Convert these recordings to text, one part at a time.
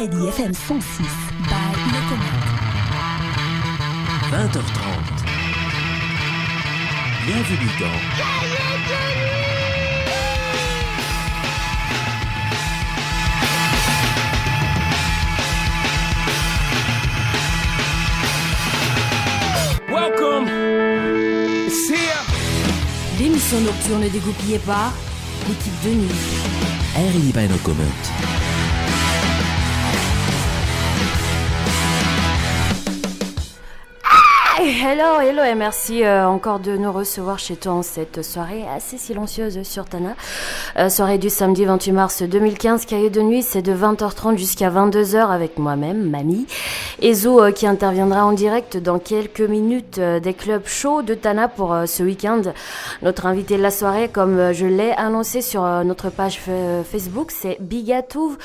RLI FM 106 by Locomote. 20h30. Bienvenue dans Welcome. It's here. L'émission nocturne dégoupillée par l'équipe de nuit. RLI by Locomote. Hello et merci encore de nous recevoir chez toi en cette soirée assez silencieuse sur Tana. Soirée du samedi 28 mars 2015, cahier de nuit, c'est de 20h30 jusqu'à 22h avec moi-même, Mamie, et Zou qui interviendra en direct dans quelques minutes des clubs chauds de Tana pour ce week-end. Notre invité de la soirée, comme je l'ai annoncé sur notre page Facebook, c'est Bigatouv.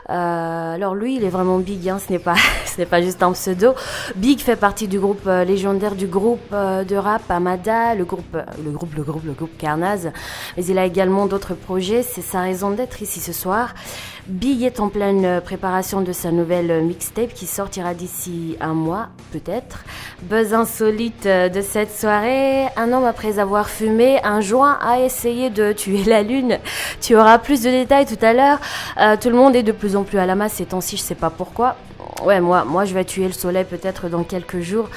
Alors lui, il est vraiment big, hein, ce n'est pas juste un pseudo. Big fait partie du groupe légendaire du groupe de rap Amada, le groupe Carnaz, mais il a également d'autres projets, c'est sa raison d'être ici ce soir. Big est en pleine préparation de sa nouvelle mixtape qui sortira d'ici un mois, peut-être. Buzz insolite de cette soirée, un homme après avoir fumé un joint a essayé de tuer la lune. Tu auras plus de détails tout à l'heure. Tout le monde est de plus en plus à la masse ces temps-ci, je sais pas pourquoi. Ouais, moi je vais tuer le soleil peut-être dans quelques jours.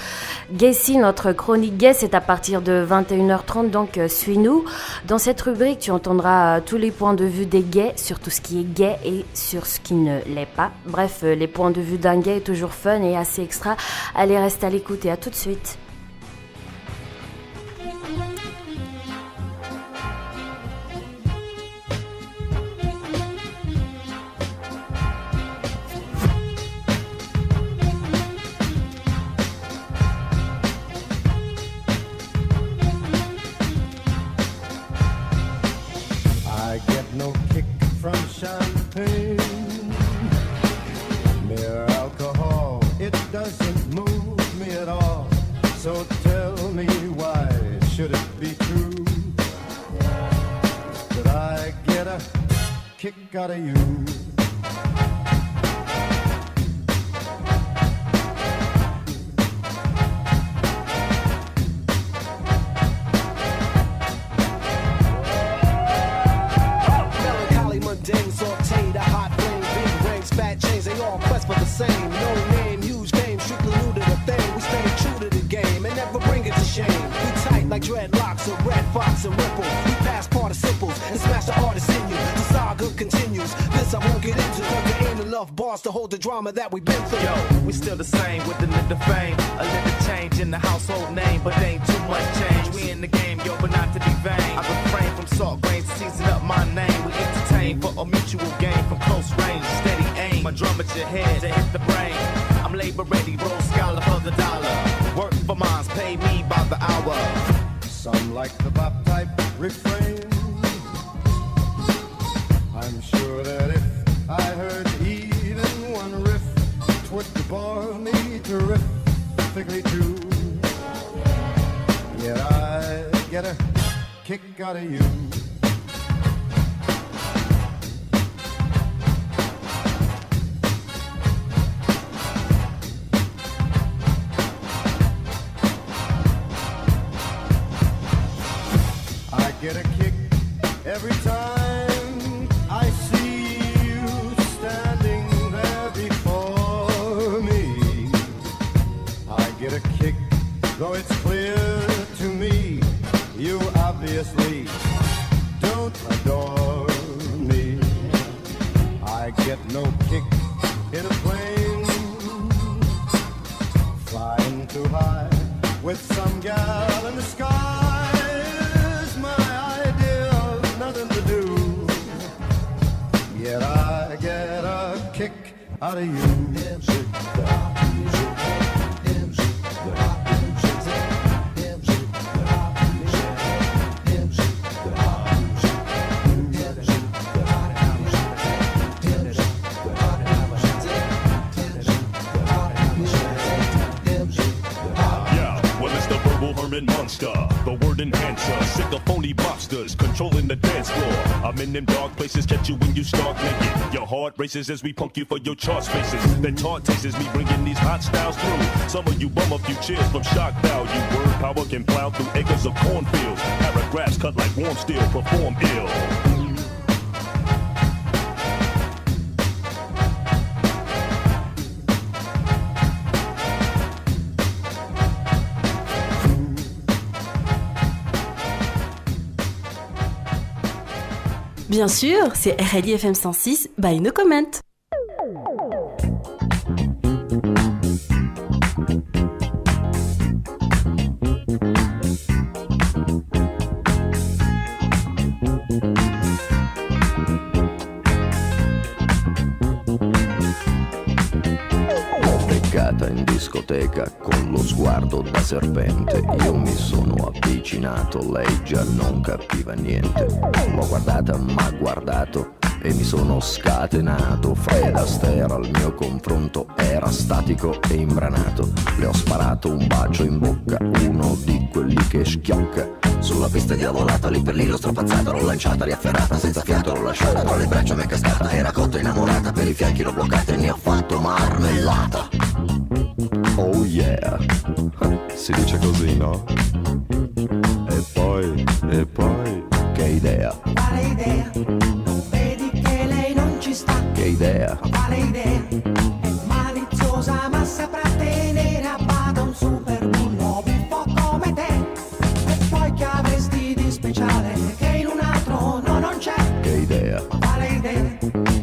Gacy, notre chronique gay, c'est à partir de 21h30, donc suis-nous. Dans cette rubrique, tu entendras tous les points de vue des gays sur tout ce qui est gay et sur ce qui ne l'est pas. Bref, les points de vue d'un gay est toujours fun et assez extra. Allez, reste à l'écoute et à tout de suite. Champagne, mere alcohol, it doesn't move me at all. So tell me why should it be true that I get a kick out of you? Same, no name, huge game, strictly new to the thing. We stay true to the game and never bring it to shame. We tight like dreadlocks, a red fox and ripple. We pass participles and smash the artist in you. The saga continues. This I won't get into, cause there ain't enough bars to hold the drama that we've been through. Yo, we still the same with the little fame. A little change in the household name, but ain't too much change. We in the game, yo, but not to be vain. I refrain from salt grains to season up my name. We entertain for a mutual gain from close range. Steady aim, my drum at your head to hit the brain. I'm labor ready, roll scholar for the dollar. Work for mines, pay me by the hour. Some like the bop type refrain. I'm sure that if I heard even one riff, it would bore me terrifically too. Yet I get a kick out of you. Get a kick every time I see you standing there before me. I get a kick, though it's clear to me you obviously don't adore me. I get no kick in a plane flying too high with some gal in the sky. Yet I get a kick out of you. Unstoppable Herman Monster, the word enhancer. Sick of phony monsters controlling the dance floor. I'm in them dark places, catch you when you start naked. Your heart races as we punk you for your chart spaces. Then taunt tastes me bringing these hot styles through. Some of you bum a few cheers from shock value. Word power can plow through acres of cornfields. Paragraphs cut like warm steel, perform ill. Bien sûr, c'est RLI FM 106 by No Comment. In discoteca con lo sguardo da serpente, io mi sono avvicinato, lei già non capiva niente. L'ho guardata, m'ha guardato e mi sono scatenato. Fred Astaire al mio confronto era statico e imbranato. Le ho sparato un bacio in bocca, uno di quelli che schiocca. Sulla pista diavolata, lì per lì l'ho strapazzata, l'ho lanciata, riafferrata, senza fiato l'ho lasciata, tra le braccia m'è cascata, era cotta innamorata, per i fianchi l'ho bloccata e ne ho fatto marmellata. Oh yeah, si dice così, no? E poi, che idea? Quale idea? Non vedi che lei non ci sta? Che idea? Quale idea? È maliziosa ma saprà tenere a bada un super bullo buffo come te. E poi che avresti di speciale che in un altro no non c'è? Che idea? Quale idea?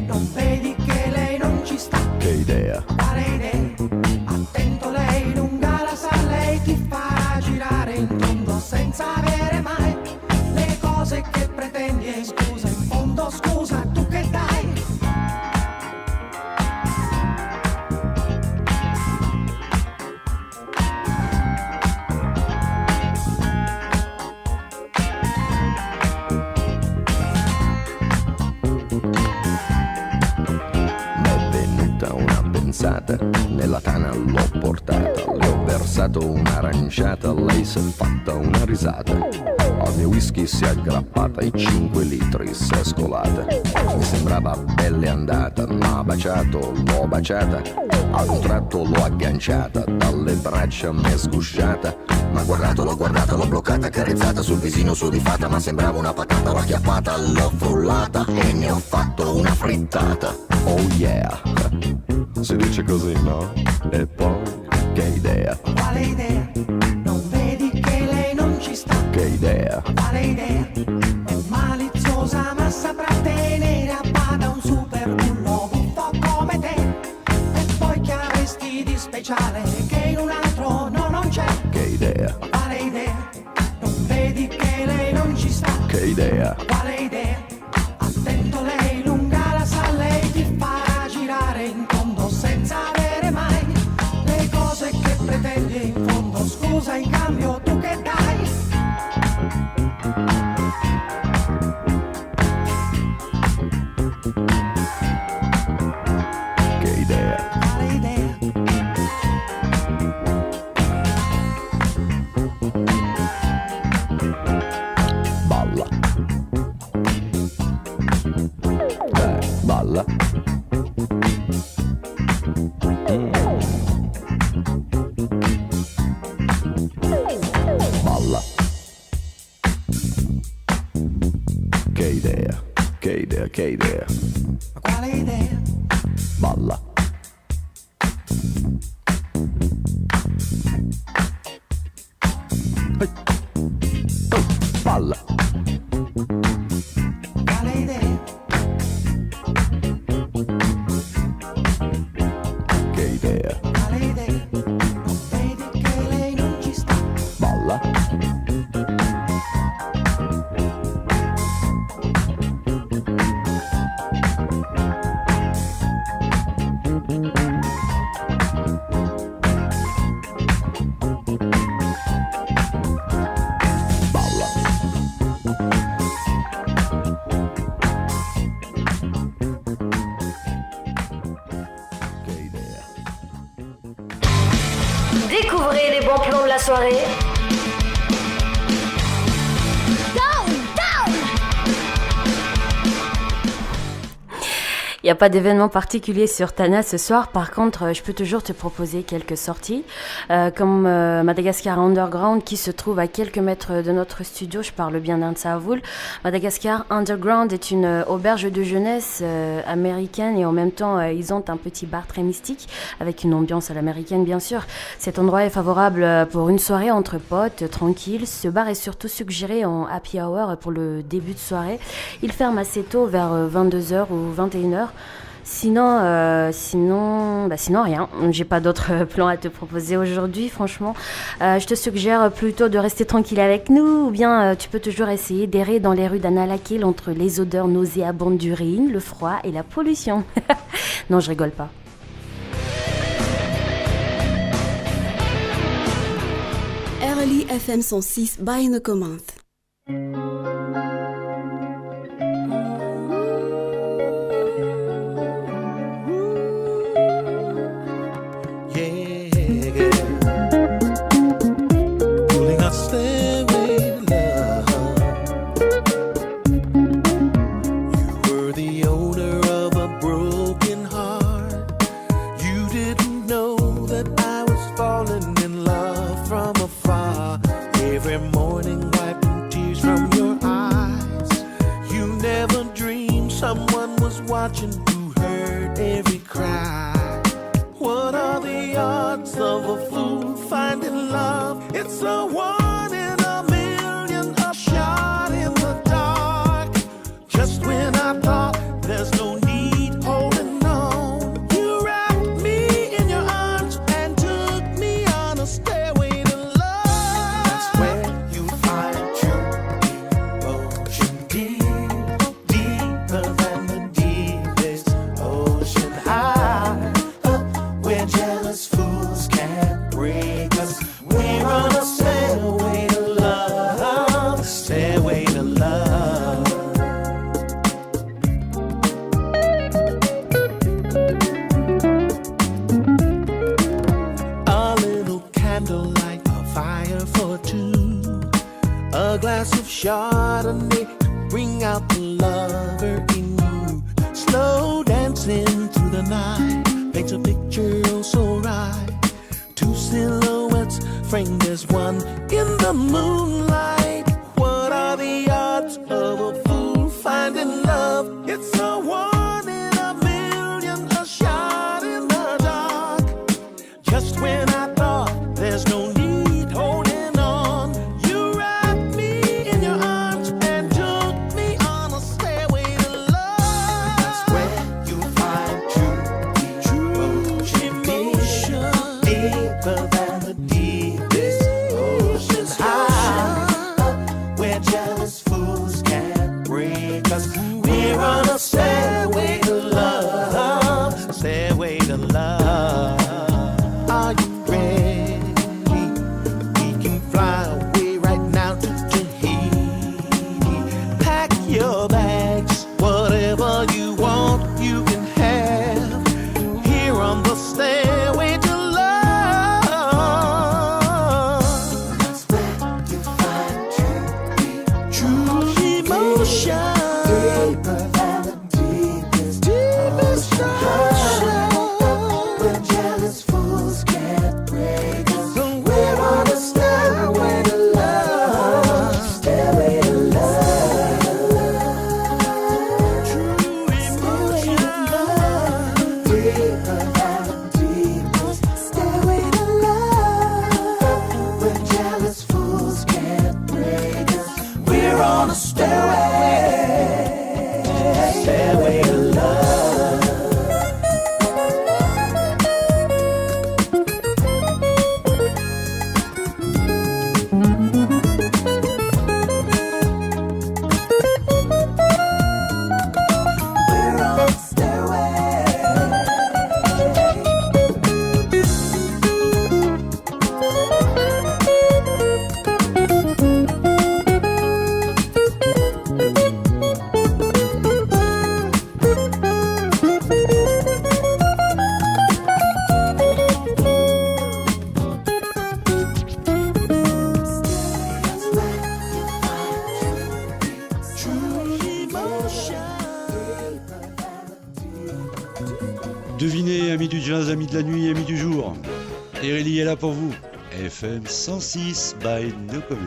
Non vedi che lei non ci sta? Che idea? Quale idea? Attento, lei lunga la sa, lei ti farà girare in tondo senza avere mai le cose che pretendi. E scusa, in fondo scusa, tu che dai? M'è venuta una pensata, nella tana l'ho portata, le ho versato un'aranciata, lei s'è fatta una risata. Al mio whisky si è aggrappata, i 5 litri s'è scolata. Mi sembrava belle andata, m'ha baciato, l'ho baciata. Ad un tratto l'ho agganciata, dalle braccia m'è sgusciata. M'ha guardato, l'ho guardata, l'ho bloccata, carezzata sul visino sudifata, ma sembrava una patata, l'ho acchiappata, l'ho frullata e ne ho fatto una frittata. Oh yeah, si dice così, no? E poi, che idea? Quale idea? Non vedi che lei non ci sta? Che idea? Quale idea? È maliziosa ma saprà tenere a bada un super bullo buffo come te. E poi che avresti di speciale che in un altro no non c'è? Che idea? Quale idea? Non vedi che lei non ci sta? Che idea? Quale idea? Attento, lei lunga la sa, lei ti farà girare in tondo senza avere mai le cose che pretendi. In fondo scusa, in cambio tu che dai? Che idea? Quale idea? Balla. Balla. Balla. Che idea? Che idea? Che idea? Quale idea? Balla. Balla. Quale idea? Che idea? Quale idea? Non vedi che lei non ci sta? Balla. Découvrez les bons plans de la soirée Il n'y a pas d'événement particulier sur Tana ce soir. Par contre, je peux toujours te proposer quelques sorties, comme Madagascar Underground qui se trouve à quelques mètres de notre studio. Je parle bien d'un Tsavoul. Madagascar Underground est une auberge de jeunesse américaine et en même temps, ils ont un petit bar très mystique avec une ambiance à l'américaine, bien sûr. Cet endroit est favorable pour une soirée entre potes, tranquille. Ce bar est surtout suggéré en happy hour pour le début de soirée. Il ferme assez tôt, vers 22h ou 21h. Sinon rien. J'ai pas d'autres plans à te proposer aujourd'hui, franchement. Je te suggère plutôt de rester tranquille avec nous, ou bien tu peux toujours essayer d'errer dans les rues d'Analakil entre les odeurs nauséabondes d'urine, le froid et la pollution. Non, je rigole pas. RLI FM 106 by No Comment. Watching who heard every cry. What are the odds of a fool finding love? It's a 1 in a million, a shot in the dark. Just when I thought there's no need holding on, you wrapped me in your arms and took me on a stairway to love. That's where you find true emotion, deeper than the where jealous fools can't break us. We're on a stairway to love, stairway to love. A little candlelight, a fire for two, a glass of Chardonnay to bring out the lover in you. Slow dancing through the night paints a picture oh so right. Two silhouettes framed as one in the moonlight. What are the odds of a fool finding love? It's a 1 in a million, a shot in the dark. Just when I thought there's no need holding on, you wrapped me in your arms and took me on a stairway to love. That's where you find true emotion, deeper than the deepest ocean high. Devinez, amis du jazz, amis de la nuit, amis du jour. Ereli est là pour vous. FM 106 by No Comment.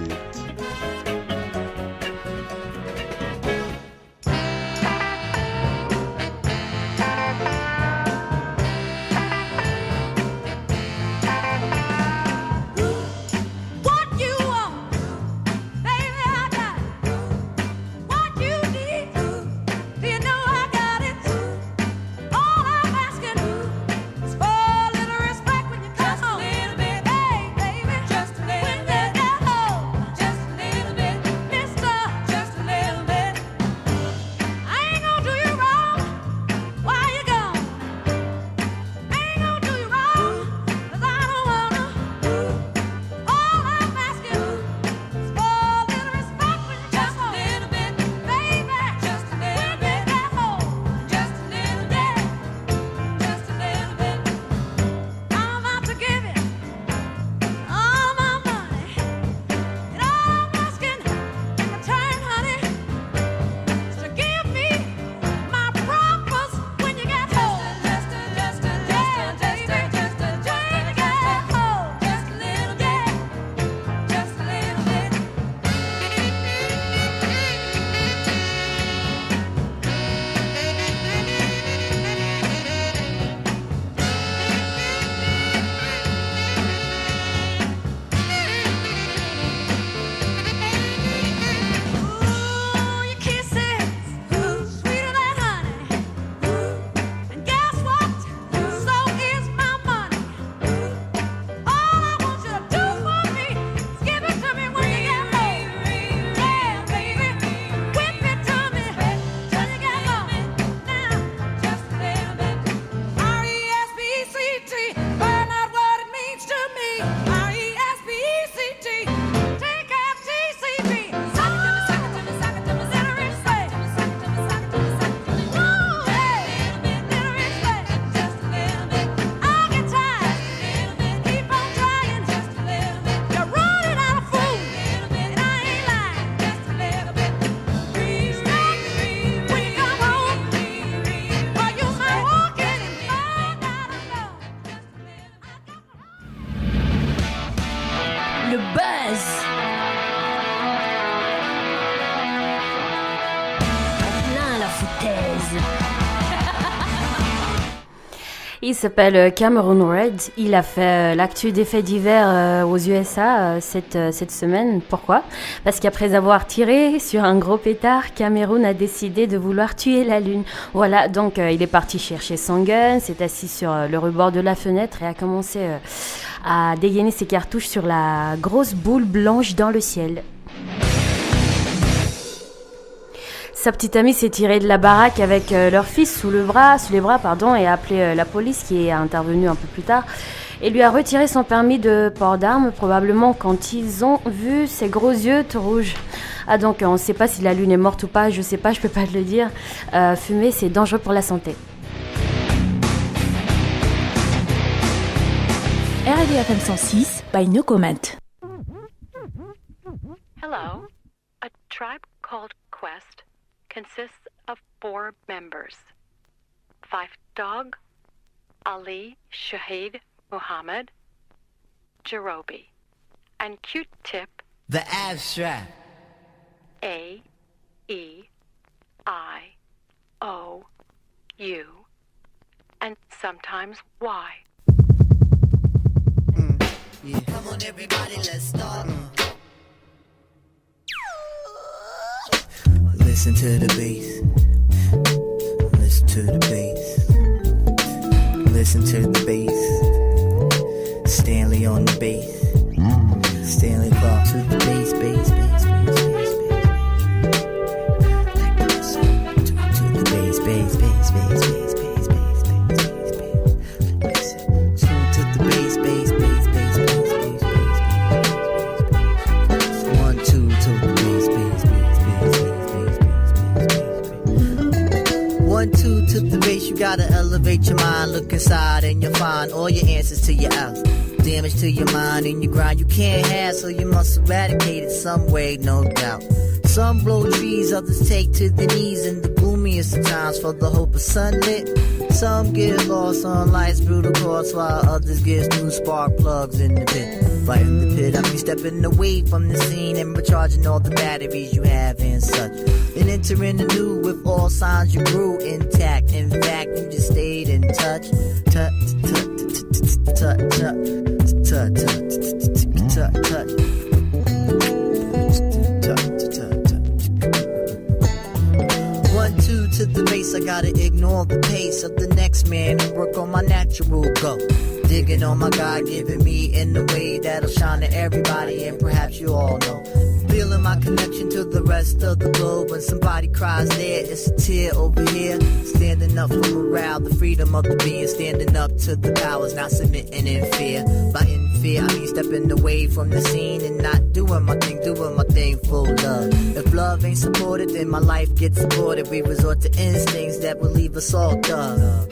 Le buzz. En plein la foutaise. Il s'appelle Cameron Red. Il a fait l'actu des faits divers aux USA cette semaine. Pourquoi ? Parce qu'après avoir tiré sur un gros pétard, Cameron a décidé de vouloir tuer la lune. Voilà, donc il est parti chercher son gun, s'est assis sur le rebord de la fenêtre et a commencé à dégainer ses cartouches sur la grosse boule blanche dans le ciel. Sa petite amie s'est tirée de la baraque avec leur fils sous les bras, et a appelé la police qui est intervenue un peu plus tard et lui a retiré son permis de port d'armes, probablement quand ils ont vu ses gros yeux tout rouges. Ah donc on ne sait pas si la lune est morte ou pas, je sais pas, je peux pas te le dire. Fumer c'est dangereux pour la santé. RAD FM 106 by No Comment. Hello, a tribe called Quest consists of 4 members. Fife Dog, Ali Shahid Muhammad, Jerobi, and Q-Tip. The abstract. A-E-I-O-U, and sometimes Y. Yeah. Come on everybody, let's start. Listen to the bass. Listen to the bass. Listen to the bass. Stanley on the bass. Stanley Clark to the bass, bass, bass, bass, bass, bass. To the bass, bass, bass, bass, bass, bass, bass, bass, bass. Tune to the bass, bass, bass, bass, bass, bass, bass. 1, 2 to the bass, bass, bass, bass, bass. 1, 2 to the bass, you gotta elevate your mind. Look inside and you'll find all your answers to your L's. damage to your mind and your grind you can't have, so you must eradicate it some way, no doubt. Some blow trees, others take to the knees in the gloomiest of times for the hope of sunlit. Some get lost on life's brutal course, while others get new spark plugs in the pit. Right in the pit, I mean stepping away from the scene and recharging all the batteries you have and such. Then entering the new with all signs you grew intact. In fact, you just stayed in touch. Touch, touch, touch, touch, touch, touch. To the base, I gotta ignore the pace of the next man and work on my natural go. Digging on my God giving me in a way that'll shine to everybody, and perhaps you all know. Feeling my connection to the rest of the globe. When somebody cries there, it's a tear over here. Standing up for morale, the freedom of the being. Standing up to the powers, not submitting in fear. By in fear, I mean stepping away from the scene and not doing my thing full love. If love ain't supported, then my life gets aborted. We resort to instincts that will leave us all dumb.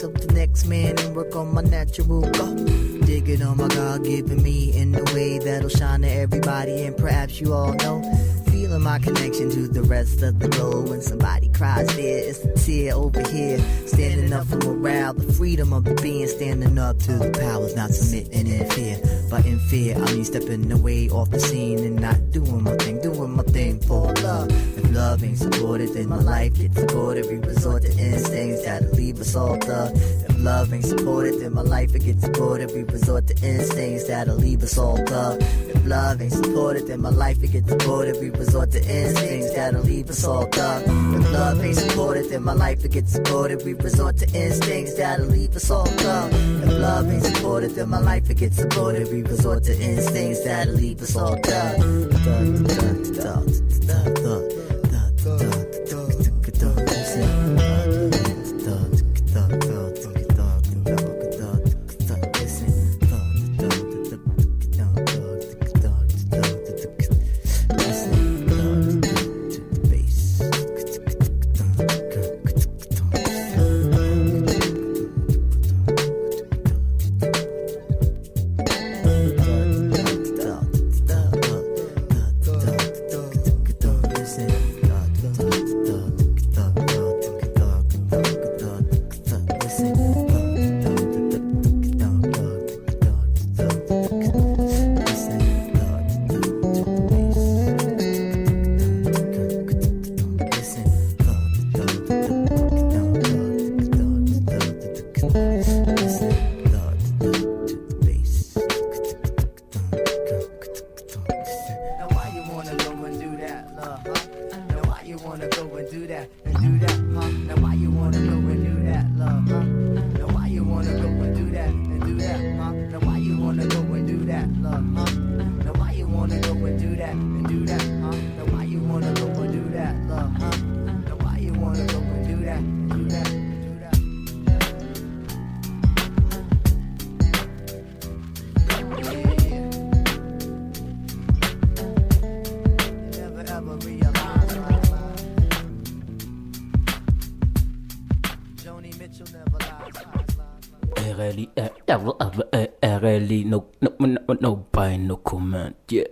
Of the next man and work on my natural go. Digging on my God giving me in a way that'll shine to everybody, and perhaps you all know. Feeling my connection to the rest of the globe. When somebody cries there, it's a tear over here. Standing up for morale, the freedom of the being. Standing up to the powers, not submitting in fear. But in fear, I mean stepping away off the scene and not doing my thing for love. If love ain't supported, then my life gets aborted. We resort to instincts that'll leave us all thug. If love ain't supported, then my life it gets aborted. We resort to instincts that'll leave us all thug. If love ain't supported, then my life it gets aborted. We resort to instincts that'll leave us all thug. If love ain't supported, then my life it gets aborted. We resort to instincts that'll leave us all thug. If love ain't supported, then my life it gets aborted. We resort to instincts that'll leave us all thug. Joni Mitchell never lies. Really, no, buy, no comment, yeah.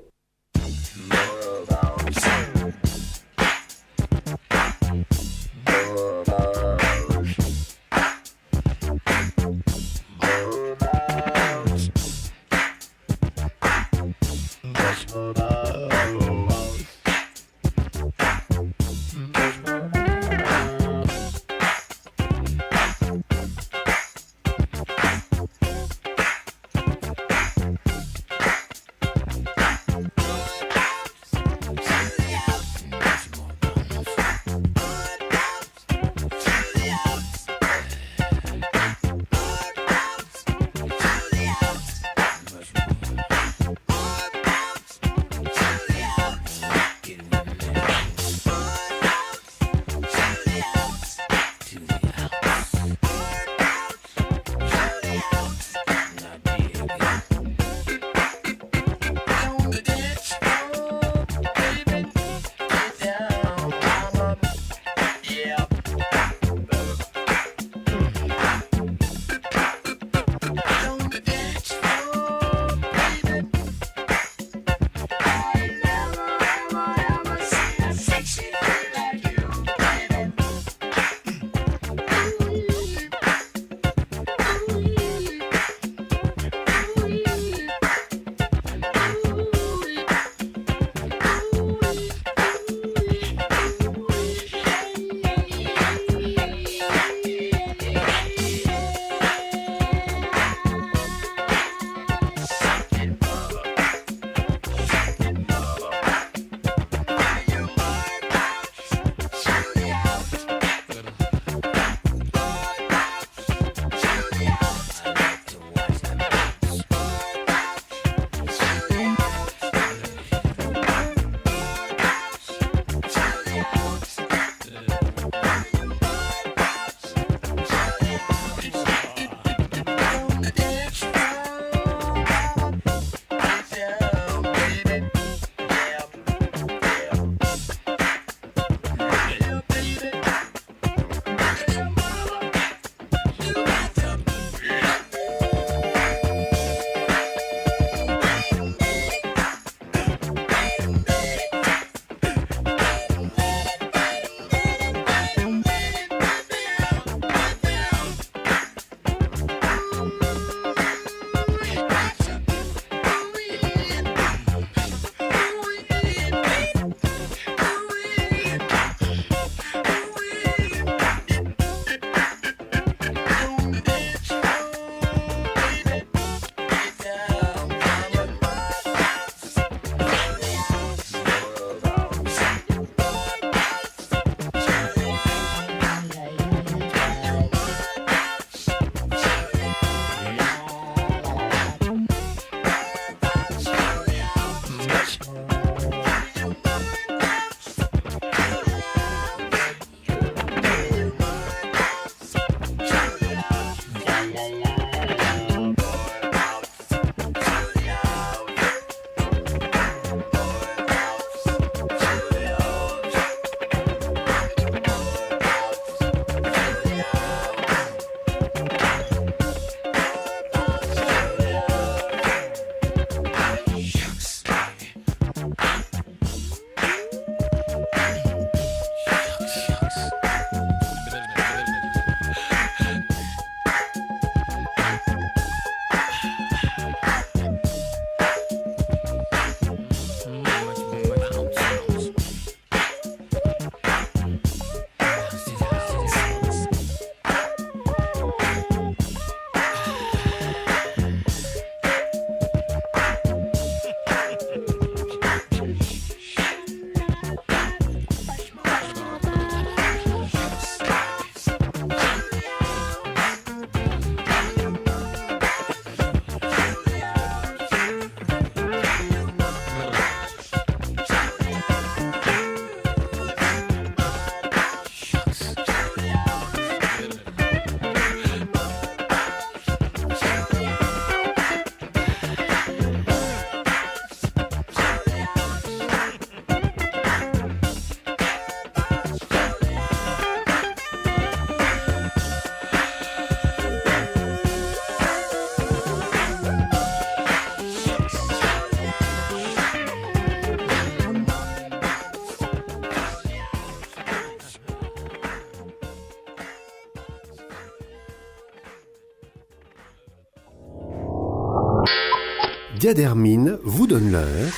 Diadermine vous donne l'heure.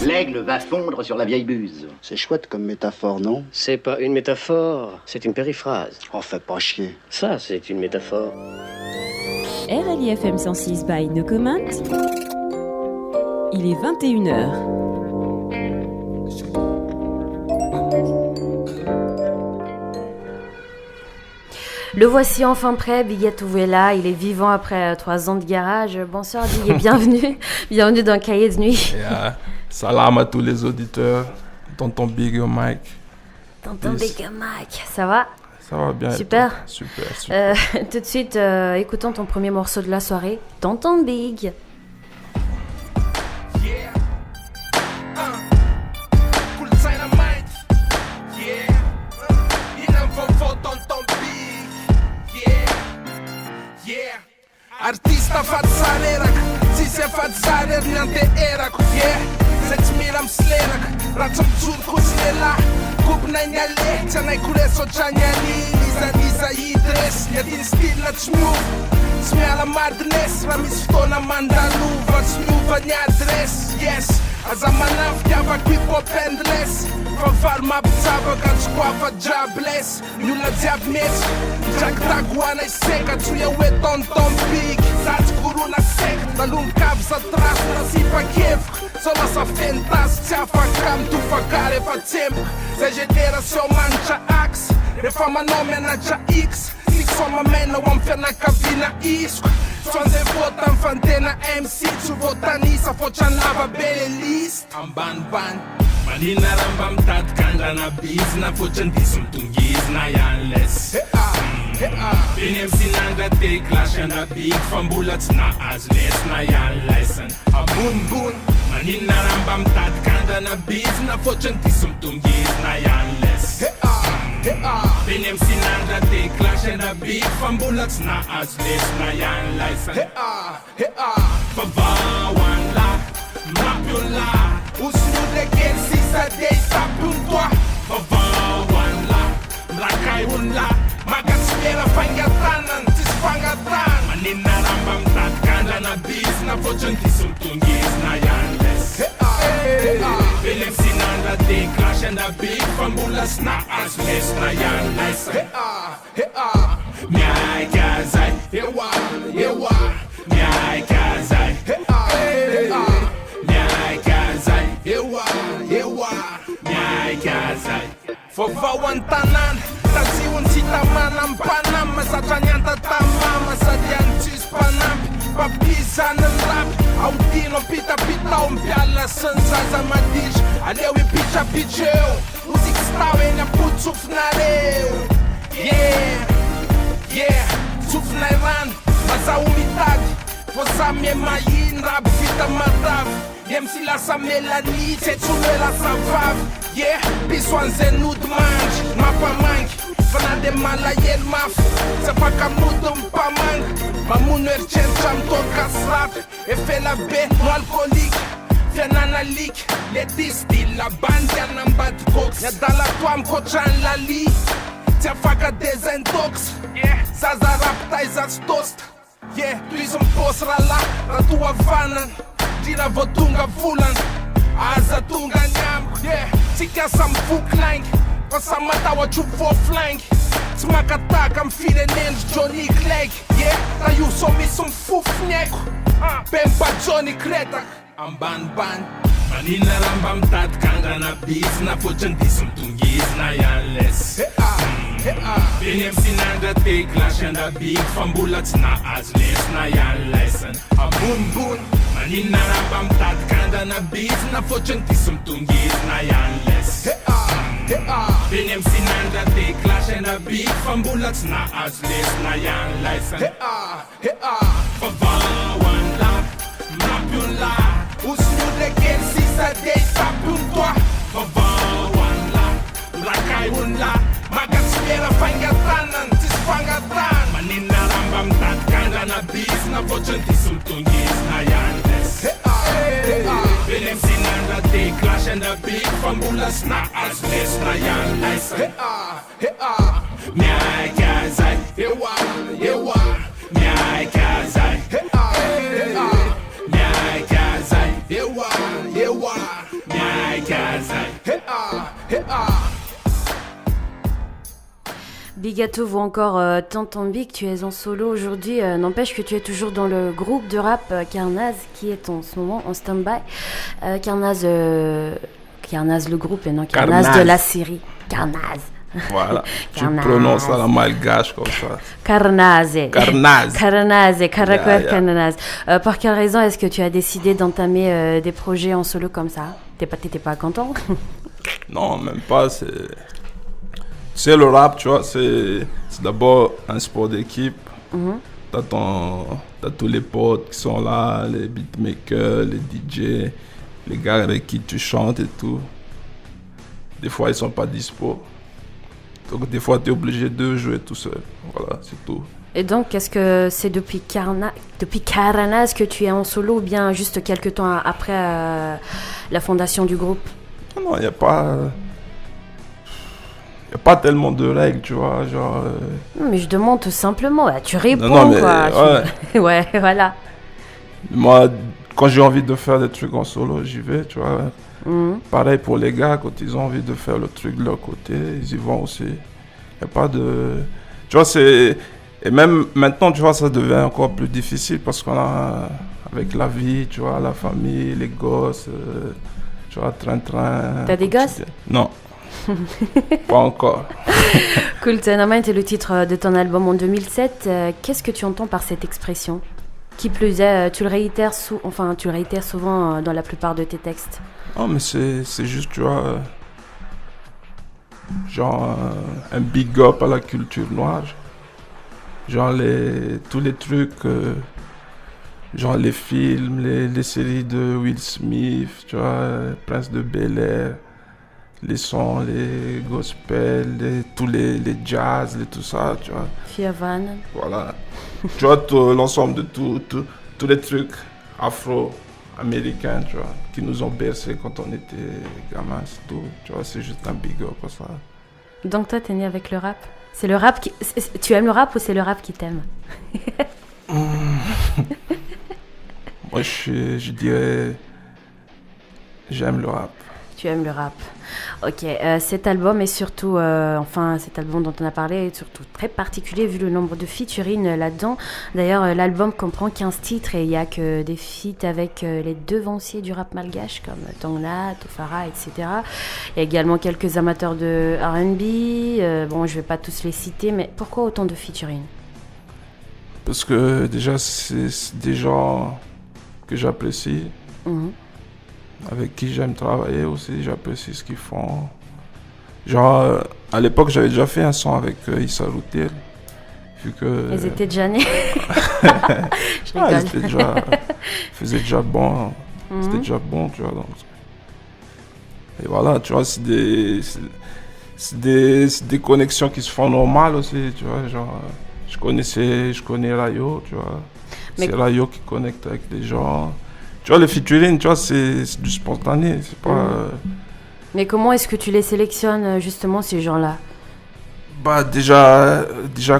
L'aigle va fondre sur la vieille buse. C'est chouette comme métaphore, non? C'est pas une métaphore, c'est une périphrase. Oh, fais pas chier. Ça, c'est une métaphore. RLI FM 106 by No Comment. Il est 21h. Le voici enfin prêt, Bigatou est là, il est vivant après 3 ans de garage. Bonsoir Big et bienvenue, bienvenue dans Cahier de Nuit. Yeah. Salam à tous les auditeurs, tonton Big au mic. Tonton Big au mic, ça va? Ça va bien. Super. Super. Tout de suite, écoutons ton premier morceau de la soirée, Tonton Big. Artista fazzanerak, si se fazzaner niente erak, yeah. Seć miram slenak, račam curku snela. Kupna njale, canaj kureso čanjani. Niza i dres, jedin stil na čmju. Smiala mardnes, ramis ftona mandalu. Varsnuva nja dres, yes. A za manaf tjava qui po pendles. Fanfar ma pcava kad shkuafa jobless. Njulla dzjav mec, jak ta guana i seka. Čuje we tonton Big, zac kuruna sek. Dalun kap za tras, nasi pa kjevk. Sola sa fentas, tjafa kam tu fa care fa temp. Zejedera se o mancha ax. Refa ma nome na ja x. Soma mena wam fena kavina isku. Swanze votan fantena MC. Tu votan isa fochan lava bele list. Amban ban. Manina rambam tat kanda na biz. Na fochan disum tungiz na yanles. Binem sinanga take clash and a big. Van bullets na azles na yanlesen. A boon boon. Manina rambam tat kanda na biz. Na fochan disum tungiz na yanles. Binem sinanga take clash and a big. Van bullets na azles na yanlesen. Fava wan la, map your la. Usnu de gen sisa day sapun toa. Fava wan la, mlakai un la. Magat spera fangatanan, tis fangatan. Manina rambam tat kanda na biz. Na fochan tisum tungis na yanles. Binem sinanga take clash and a big. Van bullets na azles na yanlesen. Miai kazai, yewa, yewa. Miai kazai, miai kazai, yewa, yewa. Miai kazai. Fova wantanan, tazi un sita manam panam. Masatanyanta tamama, sadiantis panam. Papisa në rap, audino pita pita pialla sënsa za madish. Aleu I picha picheu, muzik stawe nja put cufnareu. Yeah, yeah, cufnairan, maza umidade. Poza mie main, rap vita madav. Jem si la sa melanie, ce tune la sa vav. Yeah, piswan zenud manj, ma pa manj. Vana de mala jen maf, se fa ka mudum pa manj. Ma muner centram tot ca slap. E fe la be, nu alcoolic. Vien analic, le distil la band, ia n-am bat cox. Ne-a dat la toam cocean la li. Ți-a facă dezentox. Zaza raptai za tost. Yeah, tu izom posra la tua vanan. Dina votunga vulan. Aza tunga nyam. Yeah, tika sam fuklang. Kosa mata wa chup for flank. Smakata kam file nens Johnny Clegg. Yeah, na you so mi som fufnek. Bemba Johnny Kretak. Amban ban. Manina rambam tat kanga na biz. Na fochan disum tungiz na yanles. Binem sinanga take clash and a big. Van bullets na azles na yanlesen. A boon boon. Manina rambam tat kanga na biz. Na fochan disum tungiz na yanles. Binem sinanga take clash and a big. Van bullets na azles na yanlesen. Fava wan la, map your la. Usnu de gen sisa day sapun toa. Fava wan la, mlakai un la. Magat spera fangatanan, tis fangatan. Manina rambam tat kanga na biz. Na fochan tisum tungis na yandes. Binem sinanga take clash and a big. Van bullets na azles na yandes. Miai kazai, yewa, yewa. Miai kazai, Bigato ou encore Tonton Big, tu es en solo aujourd'hui. N'empêche que tu es toujours dans le groupe de rap Carnaz qui est en ce moment en stand-by. Carnaz le groupe et non Carnaz de la série. Carnaz. Voilà, tu prononces à la malgache comme ça. Carnaz. Carnaz. Par quelle raison est-ce que tu as décidé d'entamer des projets en solo comme ça? T'étais pas content? Non, même pas. C'est le rap, tu vois, c'est d'abord un sport d'équipe. T'as tous les potes qui sont là, les beatmakers, les DJ, les gars avec qui tu chantes et tout. Des fois, ils sont pas dispo. Donc, des fois, tu es obligé de jouer tout seul. Voilà, c'est tout. Et donc, est-ce que c'est depuis Carnaz que tu es en solo ou bien juste quelques temps après la fondation du groupe? Non, il n'y a pas... Il n'y a pas tellement de règles, tu vois, genre... Non, mais je demande tout simplement, tu réponds, non, mais, quoi. Ouais. Ouais, voilà. Moi, quand j'ai envie de faire des trucs en solo, j'y vais, tu vois. Pareil pour les gars, quand ils ont envie de faire le truc de leur côté, ils y vont aussi. Il n'y a pas de... Tu vois, c'est... Et même maintenant, tu vois, ça devient encore plus difficile parce qu'on a... Avec la vie, tu vois, la famille, les gosses, tu vois, train-train... T'as des gosses? Non. Pas encore. Cool Dynamite est le titre de ton album en 2007. Qu'est-ce que tu entends par cette expression? Qui plus est, tu le réitères souvent dans la plupart de tes textes. Non, mais c'est juste, tu vois, genre un big up à la culture noire. Genre tous les trucs, genre les films, les séries de Will Smith, tu vois, Prince de Bel-Air. Les sons, les gospels, tous les jazz, tout ça, tu vois. Fiavan. Voilà. Tu vois, l'ensemble de tous les trucs afro-américains, tu vois, qui nous ont bercés quand on était gamins, c'est tout. Tu vois, c'est juste un big up pour ça. Donc toi, t'es né avec le rap? C'est le rap qui... Tu aimes le rap ou c'est le rap qui t'aime? Moi, je dirais... J'aime le rap. Tu aimes le rap. Ok, cet album est surtout, cet album dont on a parlé est surtout très particulier vu le nombre de featuring là-dedans. D'ailleurs, l'album comprend 15 titres et il n'y a que des feats avec les devanciers du rap malgache comme Tongna, Tofara, etc. Il y a également quelques amateurs de R&B. Bon, je ne vais pas tous les citer, mais pourquoi autant de featuring? Parce que déjà, c'est des gens que j'apprécie. Avec qui j'aime travailler aussi, j'apprécie ce qu'ils font. Genre, à l'époque, j'avais déjà fait un son avec Issa Routil, vu que... Ils étaient déjà nés. Je rigole. Ils faisaient déjà bon. C'était déjà bon, tu vois. Donc. Et voilà, tu vois, c'est des connexions qui se font normales aussi, tu vois. Genre, je connais Rayo, tu vois. C'est Rayo qui connecte avec les gens. Tu vois, les featuring, tu vois, c'est du spontané, c'est pas... Mais comment est-ce que tu les sélectionnes, justement, ces gens-là? Bah, déjà,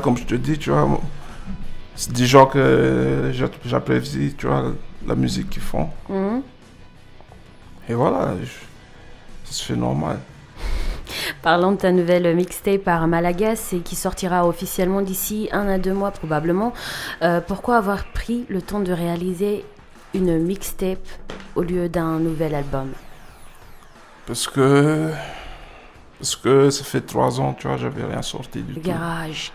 comme je te dis, tu vois, c'est des gens que j'apprécie, tu vois, la musique qu'ils font. Et voilà, ça se fait normal. Parlons de ta nouvelle mixtape par Malagas et qui sortira officiellement d'ici 1 à 2 mois probablement. Pourquoi avoir pris le temps de réaliser une mixtape au lieu d'un nouvel album? Parce que ça fait 3 ans, tu vois, j'avais rien sorti du tout. Garage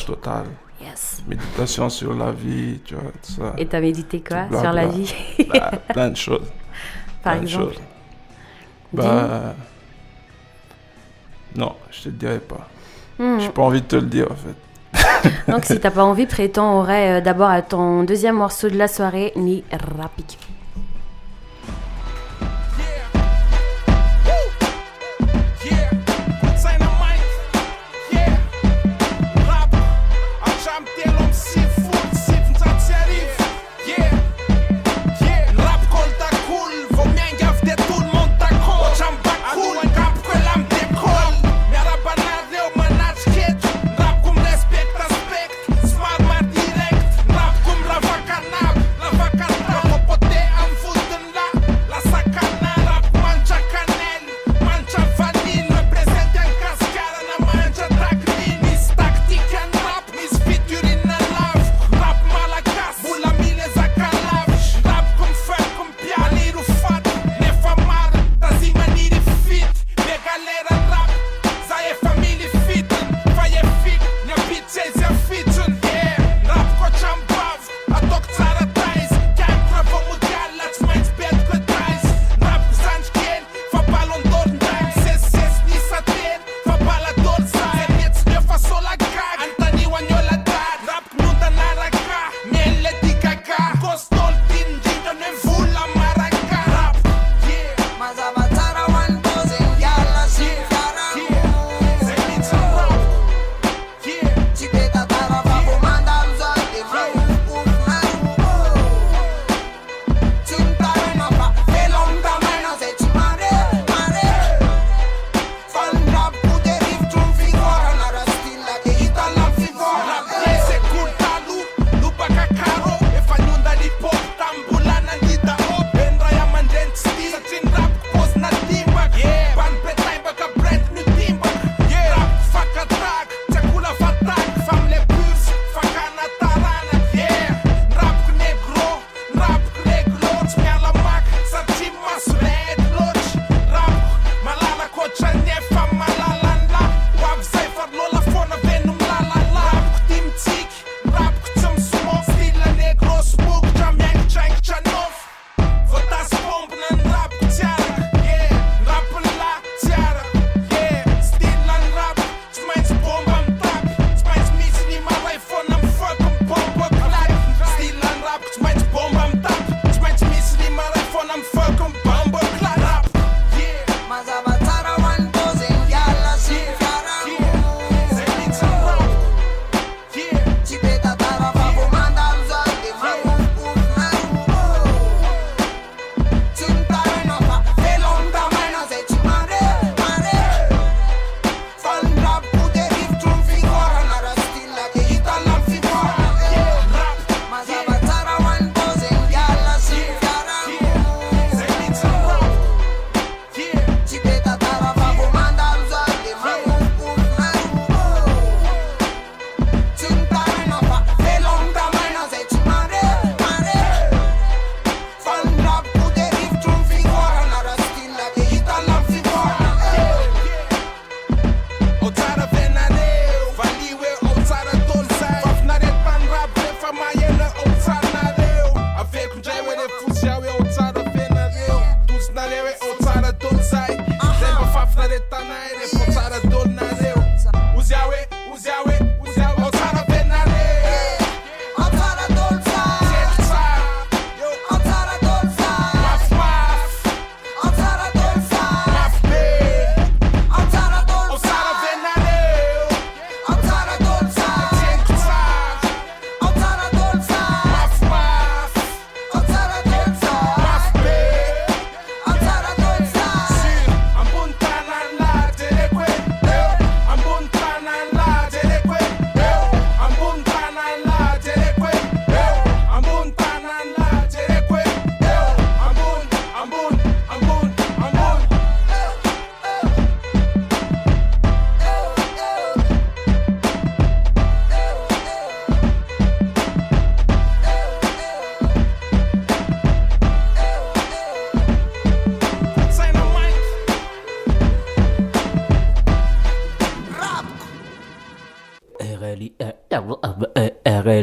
total. Yes. Méditation sur la vie, tu vois, tout ça. Et t'as médité quoi sur la vie? Plein de choses. Par exemple? Non, je te dirais pas. J'ai pas envie de te le dire, en fait. Donc si t'as pas envie, prétends aurait d'abord à ton deuxième morceau de la soirée, Ni Rapik. Rap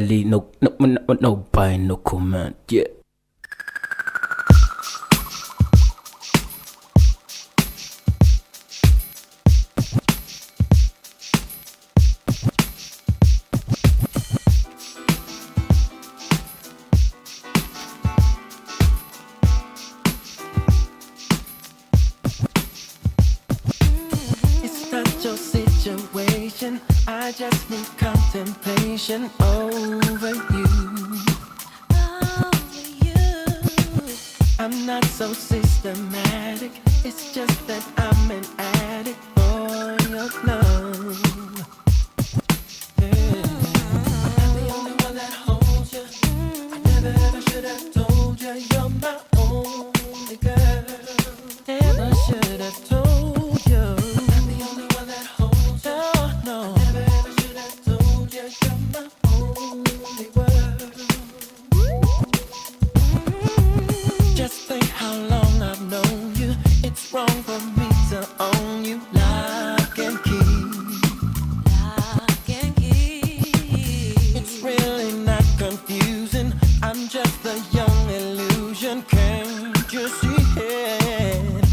Really, no buy, no comment. Yeah. I just need contemplation over you. I'm not so systematic. It's just that I'm an addict for your love. I'm the only one that holds you. I never ever should have told you you're my only girl. Never should have told you. I'm the only one that holds you. No. Just think how long I've known you. It's wrong for me to own you. Lock and key. Lock and key. It's really not confusing. I'm just a young illusion. Can't you see it?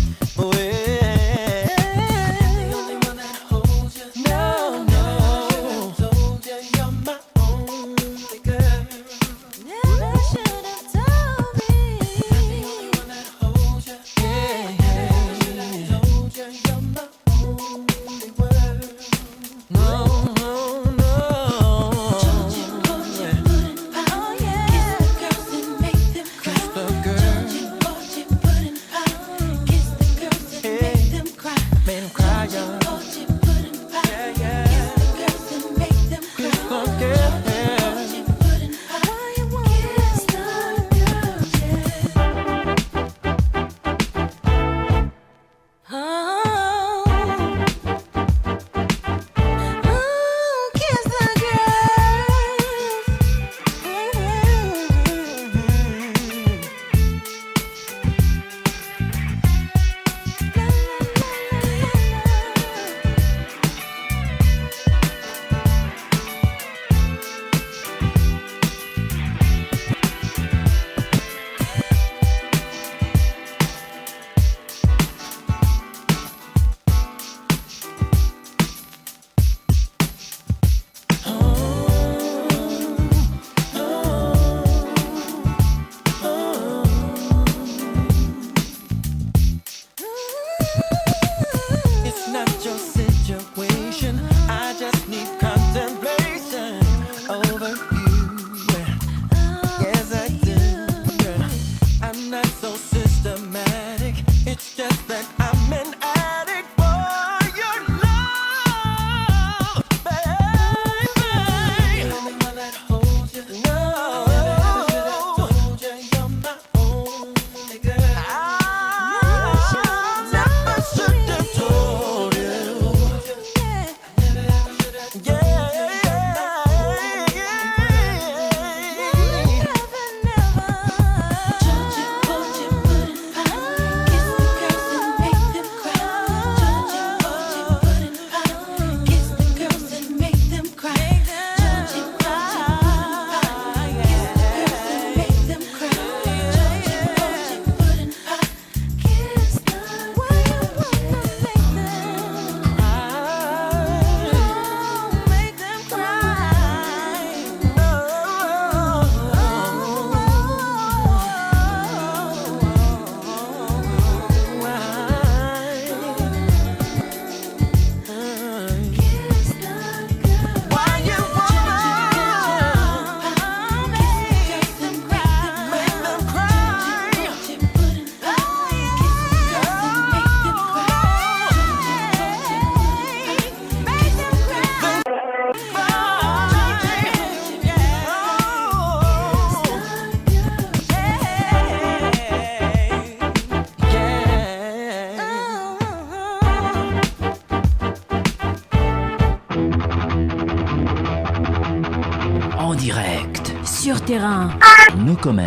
En direct. Sur terrain. No comment.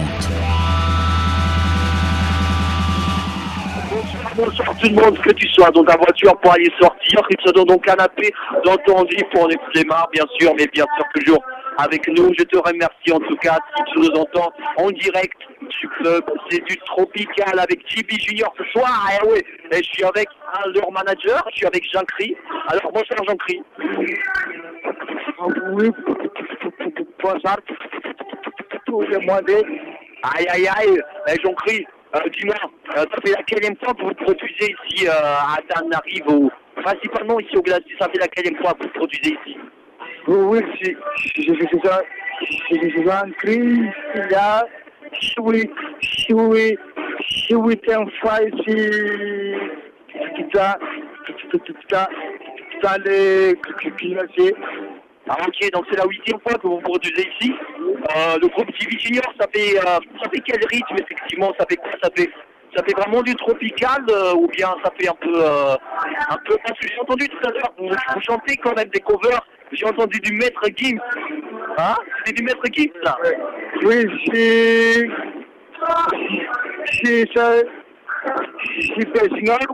Bonsoir tout le monde, que tu sois dans ta voiture pour aller sortir, que tu sois dans ton canapé, dans ton lit pour en écouter marre, bien sûr, mais bien sûr toujours avec nous. Je te remercie en tout cas si tu nous entends en direct du club. C'est du Tropical avec JB Junior ce soir. Et oui, et je suis avec leur manager, je suis avec Jean-Cri. Alors bonsoir Jean-Cri. Oui, bonsoir. Tout le monde. Aïe aïe aïe, Jean-Cri, dis-moi, ça fait laquelle fois que vous produisez ici à Tananarive, principalement ici au glacier, ça fait laquelle fois que vous produisez ici? Oui, c'est Jean-Cri, il y a 8 fois ici, dans les glaciers. Ah, ok, donc c'est la 8e fois que vous produisez ici. Le groupe JB Junior, ça fait quel rythme effectivement? Ça fait quoi? Ça fait vraiment du tropical ou bien ça fait un peu parce que j'ai entendu tout à l'heure vous chantez quand même des covers. J'ai entendu du Maître Gims. Hein? C'est du Maître Gims là? Oui, c'est personnel.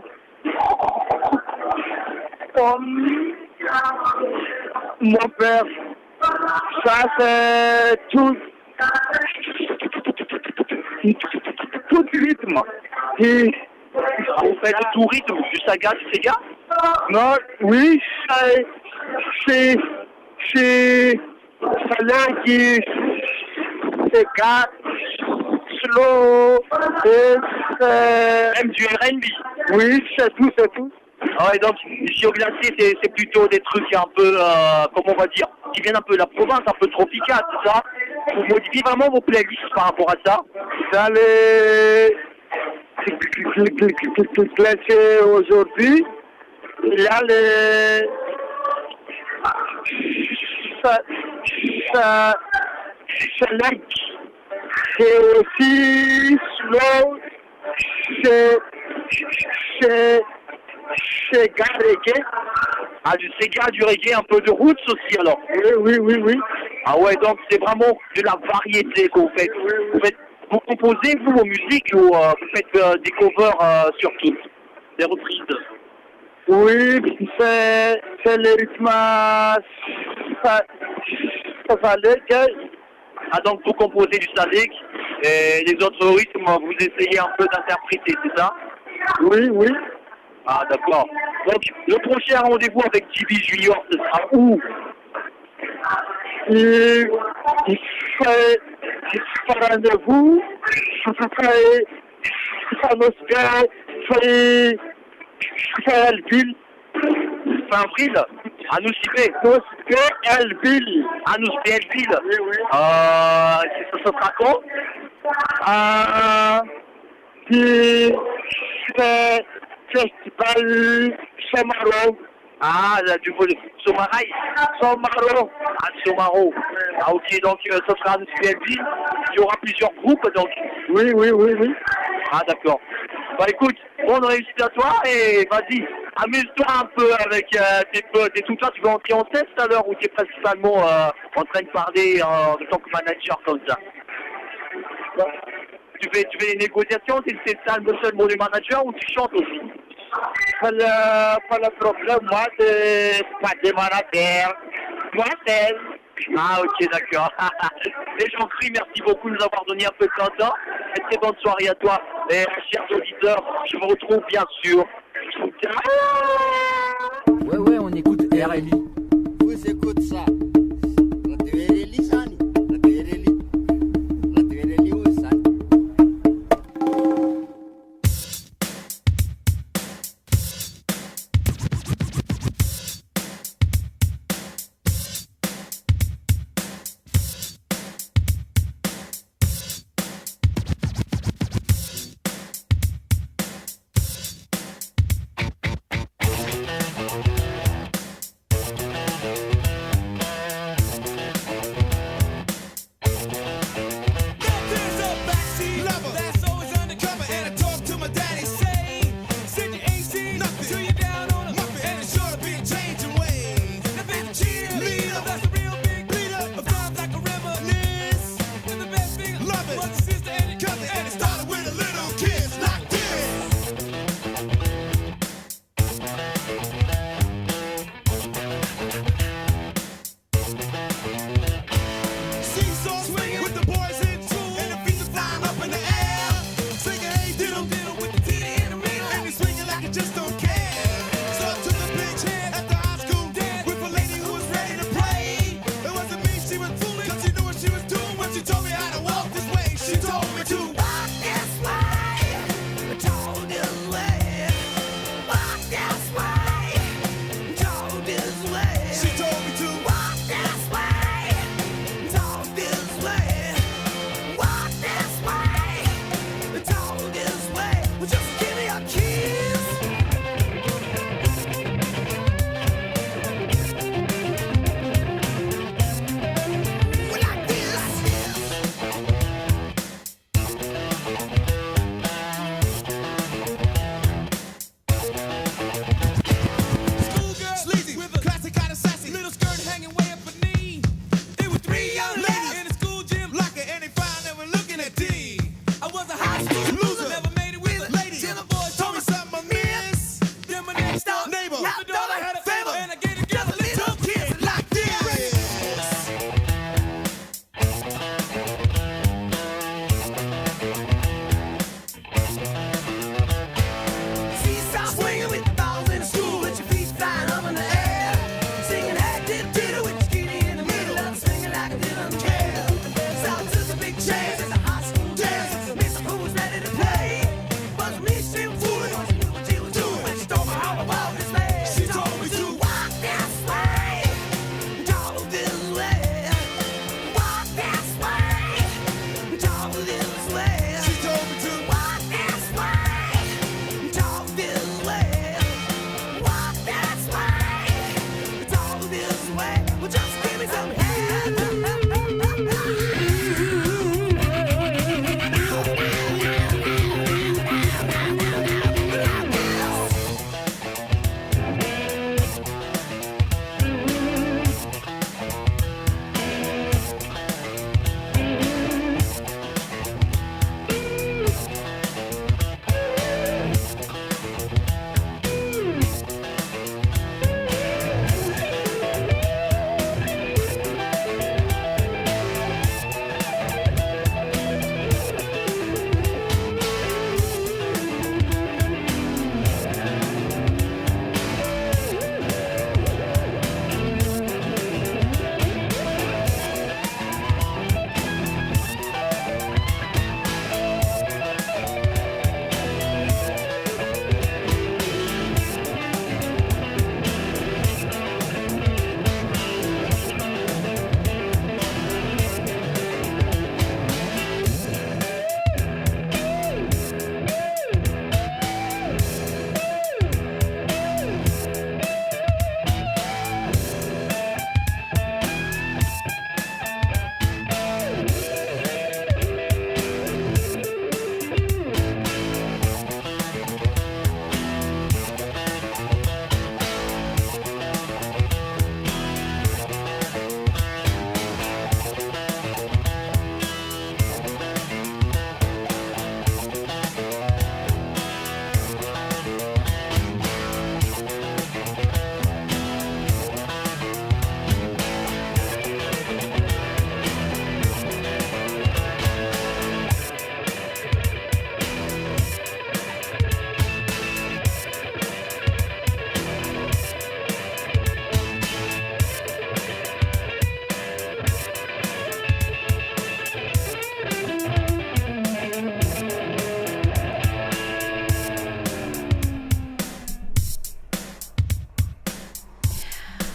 Mon père, ça c'est tout rythme. Et vous faites tout rythme, du Saga, du Sega? Non, oui, c'est ça qui Sega, slow, et même du R&B. Oui, c'est tout. Ah ouais, donc ici au glacier, c'est plutôt des trucs un peu, comment on va dire, qui viennent un peu de la province, un peu tropicale, tout ça. Vous modifiez vraiment vos playlists par rapport à ça? Dans les glaciers aujourd'hui, il y a les... Ça c'est aussi slow, c'est reggae. Ah, du Sega, du reggae, un peu de roots aussi alors. Oui. Ah ouais, donc c'est vraiment de la variété que vous faites. Vous composez vous vos musiques ou vous faites des covers surtout, des reprises? Oui, c'est le rythme, ça Ah donc vous composez du Sadek et les autres rythmes vous essayez un peu d'interpréter, c'est ça? Oui. Ah d'accord. Donc le prochain rendez-vous avec JB Junior, ce sera où? Il sera rendez-vous, c'est Elville. Fin avril? À nous citer. Elville. À nous citer Elville. Oui. Ça sera quand? C'est Festival Somaro. Ah, du coup, Somaraï. Somaro. Ah, Somaro. Ah, ok, donc ça sera à nous citer Elville. Il y aura plusieurs groupes, donc. Oui. Ah, d'accord. Bah écoute, bonne réussite à toi et vas-y, amuse-toi un peu avec tes potes et tout ça. Tu vas entrer en test à l'heure où tu es principalement en train de parler en tant que manager comme ça. Tu fais les négociations, c'est ça le seul mot du manager ou tu chantes aussi? Pas le problème, moi c'est pas des managers. Moi c'est... Ah ok, d'accord. Et Jean-Cri, merci beaucoup de nous avoir donné un peu de temps. Et très bonne soirée à toi. Et chers auditeurs, je vous retrouve bien sûr. Ouais, on écoute RLI. Vous écoutez ça. was a high school loser, never made it with a lady. Till the boys told me something I missed. Then my next door neighbor, the daughter had a favor, and I gave it together little kids like this. Seesaw swinging with the balls in the school, with your feet flying up in the air. Singing hat dip diddle with your skinny in the middle of swinging like I didn't care. South to the big chairs at the high school dance. Miss who was ready to play, but me she was fooling. She knew what she was doing when she told me all about this man. She told me to walk this way, talk this way, walk this way, talk this way. She told me to walk this way, talk this way, walk this way, talk this way. Well, just give me some head.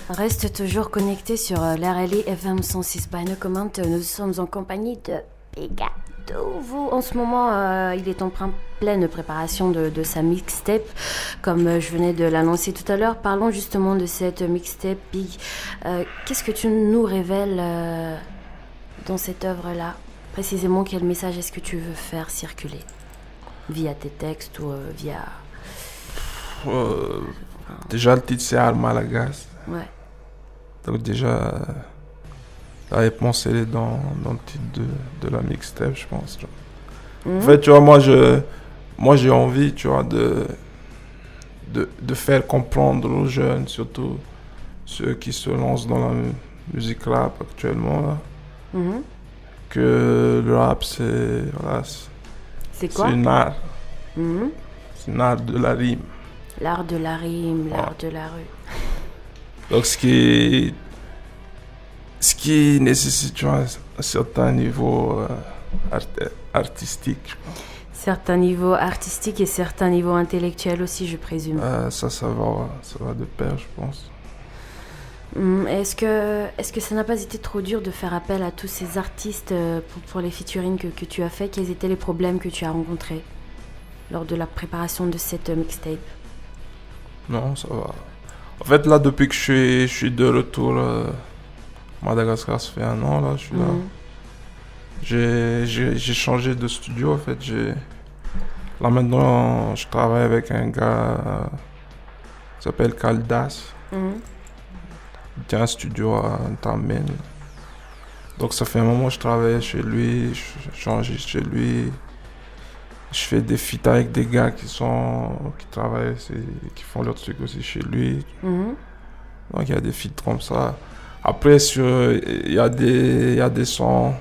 Reste toujours connecté sur l'RLI FM 106 by No Comment. Nous sommes en compagnie de Pegato. Vous, en ce moment, il est en pleine préparation de sa mixtape, comme je venais de l'annoncer tout à l'heure. Parlons justement de cette mixtape, Big. Qu'est-ce que tu nous révèles dans cette œuvre-là? Précisément, quel message est-ce que tu veux faire circuler? Via tes textes ou via... Déjà, le titre, c'est Arma la Gas. Ouais. Donc déjà, la réponse, elle est dans le titre de la mixtape, je pense. En fait, tu vois, moi, j'ai envie, tu vois, de faire comprendre aux jeunes, surtout ceux qui se lancent dans la musique rap actuellement, là, que le rap, c'est... Voilà, c'est quoi? C'est une art. C'est une art de la rime. L'art de la rime, l'art de la rue. Donc, ce qui nécessite, tu vois, un certain niveau artistique, je pense. Certains niveaux artistiques et certains niveaux intellectuels aussi, je présume. Ça va de pair, je pense. Est-ce que ça n'a pas été trop dur de faire appel à tous ces artistes pour les featuring que tu as fait? Quels étaient les problèmes que tu as rencontrés lors de la préparation de cette mixtape? Non, ça va. En fait, là, depuis que je suis de retour à Madagascar, ça fait 1 an, là, je suis là. J'ai changé de studio, en fait. Là, maintenant, je travaille avec un gars qui s'appelle Kaldas. Il tient un studio à Ntamen. Donc, ça fait un moment que je travaille chez lui, je change chez lui. Je fais des feats avec des gars qui travaillent, qui font leur truc aussi chez lui. Donc il y a des feats comme ça. Après, il y a des sons,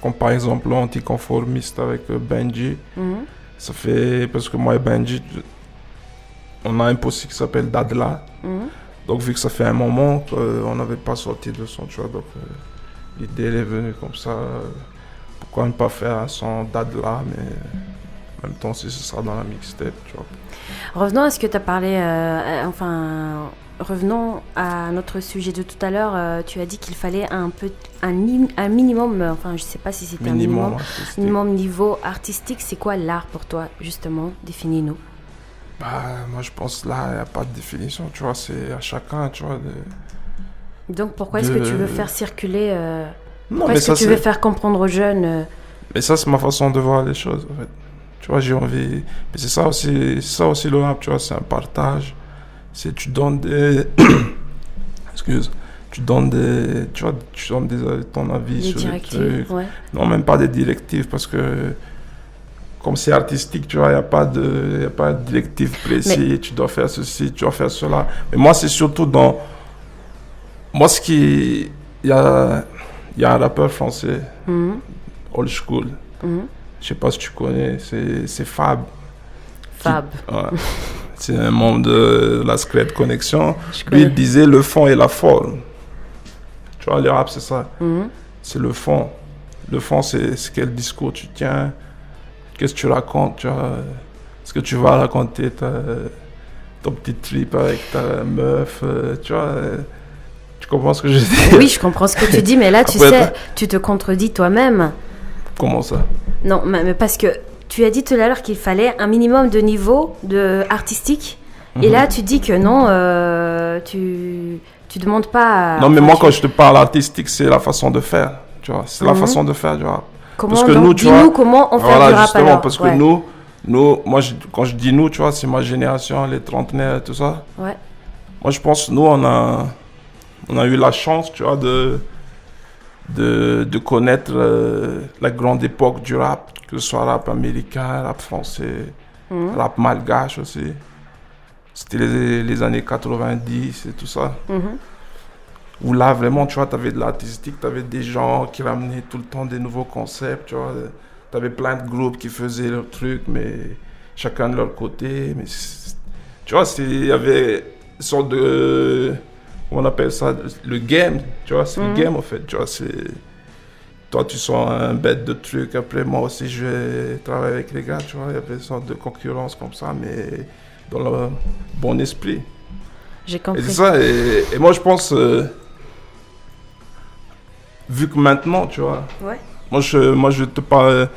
comme par exemple Anticonformiste avec Benji. Ça fait, parce que moi et Benji, on a un poste qui s'appelle Dadla. Donc vu que ça fait un moment qu'on n'avait pas sorti de son, tu vois, donc l'idée elle est venue comme ça. Pourquoi ne pas faire un son Dadla, mais en même temps si ce sera dans la mixtape, tu vois. Revenons à ce que tu as parlé, revenons à notre sujet de tout à l'heure. Tu as dit qu'il fallait un minimum, enfin je sais pas si c'était un minimum niveau artistique. C'est quoi l'art pour toi, justement? Définis-nous. Moi je pense là, il n'y a pas de définition, tu vois, c'est à chacun, tu vois. Donc pourquoi est-ce que tu veux faire circuler, Non, pourquoi est-ce que tu veux faire comprendre aux jeunes Mais ça c'est ma façon de voir les choses, en fait. Tu vois, j'ai envie... Mais c'est ça aussi le rap, tu vois, c'est un partage. C'est tu donnes des... Tu donnes des... Tu vois, tu donnes ton avis sur les trucs. Ouais. Non, même pas des directives, parce que... Comme c'est artistique, tu vois, il n'y a pas de directive précise. Mais... Tu dois faire ceci, tu dois faire cela. Mais moi, c'est surtout dans... Moi, il y a un rappeur français, old school. Je sais pas si tu connais, c'est Fab. Fab. C'est un membre de la Secret Connection. Lui, il disait le fond et la forme. Tu vois, le rap, c'est ça. C'est le fond. Le fond, c'est quel discours tu tiens, qu'est-ce que tu racontes, tu vois. Est-ce que tu vas raconter ton petit trip avec ta meuf, tu vois. Tu comprends ce que je dis? Oui, je comprends ce que tu dis, mais là, tu sais, tu te contredis toi-même. Comment ça? Non, mais parce que tu as dit tout à l'heure qu'il fallait un minimum de niveau artistique. Et là, tu dis que non, tu demandes pas... Non, mais moi, quand je te parle artistique, c'est la façon de faire. Tu vois, c'est la façon de faire du rap. Comment, parce que nous, dis-nous comment on fait du rap justement, alors. Parce que nous moi, quand je dis nous, tu vois, c'est ma génération, les trentenaires et tout ça. Ouais. Moi, je pense que nous, on a eu la chance, tu vois, de connaître la grande époque du rap, que ce soit rap américain, rap français, rap malgache aussi. C'était les années 90 et tout ça. Où là, vraiment, tu vois, tu avais de l'artistique, tu avais des gens qui ramenaient tout le temps des nouveaux concepts, tu vois. Tu avais plein de groupes qui faisaient leurs trucs, mais chacun de leur côté. Mais tu vois, il y avait une sorte de... On appelle ça le game, tu vois, c'est le game en fait, tu vois, toi tu sens un bête de trucs, après moi aussi je vais travailler avec les gars, tu vois, il y avait une sorte de concurrence comme ça, mais dans le bon esprit. J'ai compris. Et c'est ça, et moi je pense, vu que maintenant, tu vois, moi je te parle,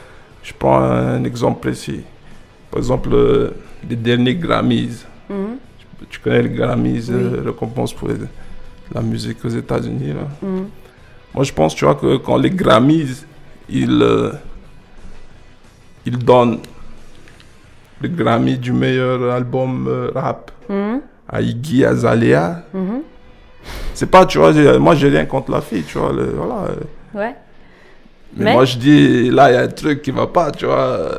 je prends un exemple précis, par exemple les derniers Grammys. Tu connais les Grammys, récompense pour la musique aux États-Unis. Moi, je pense, tu vois, que quand les Grammys, ils donnent le Grammy du meilleur album rap à Iggy Azalea, c'est pas, tu vois, moi, j'ai rien contre la fille, tu vois, voilà. Ouais. Mais moi, je dis, là, il y a un truc qui va pas, tu vois.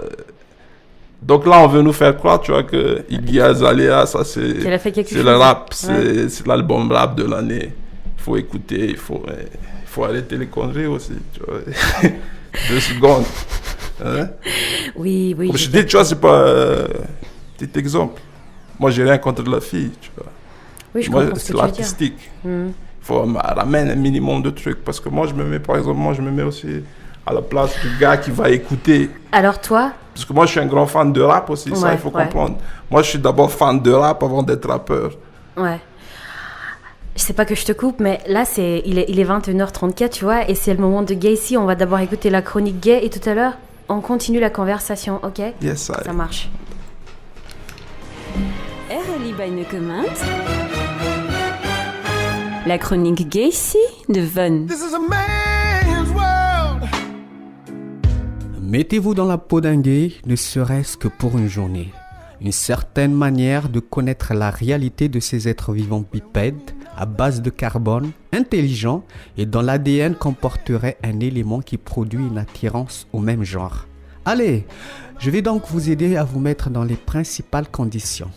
Donc là, on veut nous faire croire, tu vois, que Iggy Azalea, ça c'est le rap, c'est l'album rap de l'année. Il faut écouter, il faut arrêter les conneries aussi, tu vois. 2 secondes. Hein? Oui. Comme je dis, tu vois, c'est pas petit exemple. Moi, j'ai rien contre la fille, tu vois. Oui, je moi, comprends ce que c'est tu veux dire. l'artistique. Il faut ramener un minimum de trucs. Parce que moi, je me mets aussi à la place du gars qui va écouter. Alors toi? Parce que moi, je suis un grand fan de rap aussi, ça, il faut comprendre. Moi, je suis d'abord fan de rap avant d'être rappeur. Ouais. Je sais pas que je te coupe, mais là, il est 21h34, tu vois, et c'est le moment de Gay ici. On va d'abord écouter la chronique Gay, et tout à l'heure, on continue la conversation, ok? Yes, ça marche. RLI by No Comment. La chronique Gay ici de Von. This is a man's world. Mettez-vous dans la peau d'un gay, ne serait-ce que pour une journée. Une certaine manière de connaître la réalité de ces êtres vivants bipèdes, à base de carbone, intelligents et dont l'ADN comporterait un élément qui produit une attirance au même genre. Allez, je vais donc vous aider à vous mettre dans les principales conditions.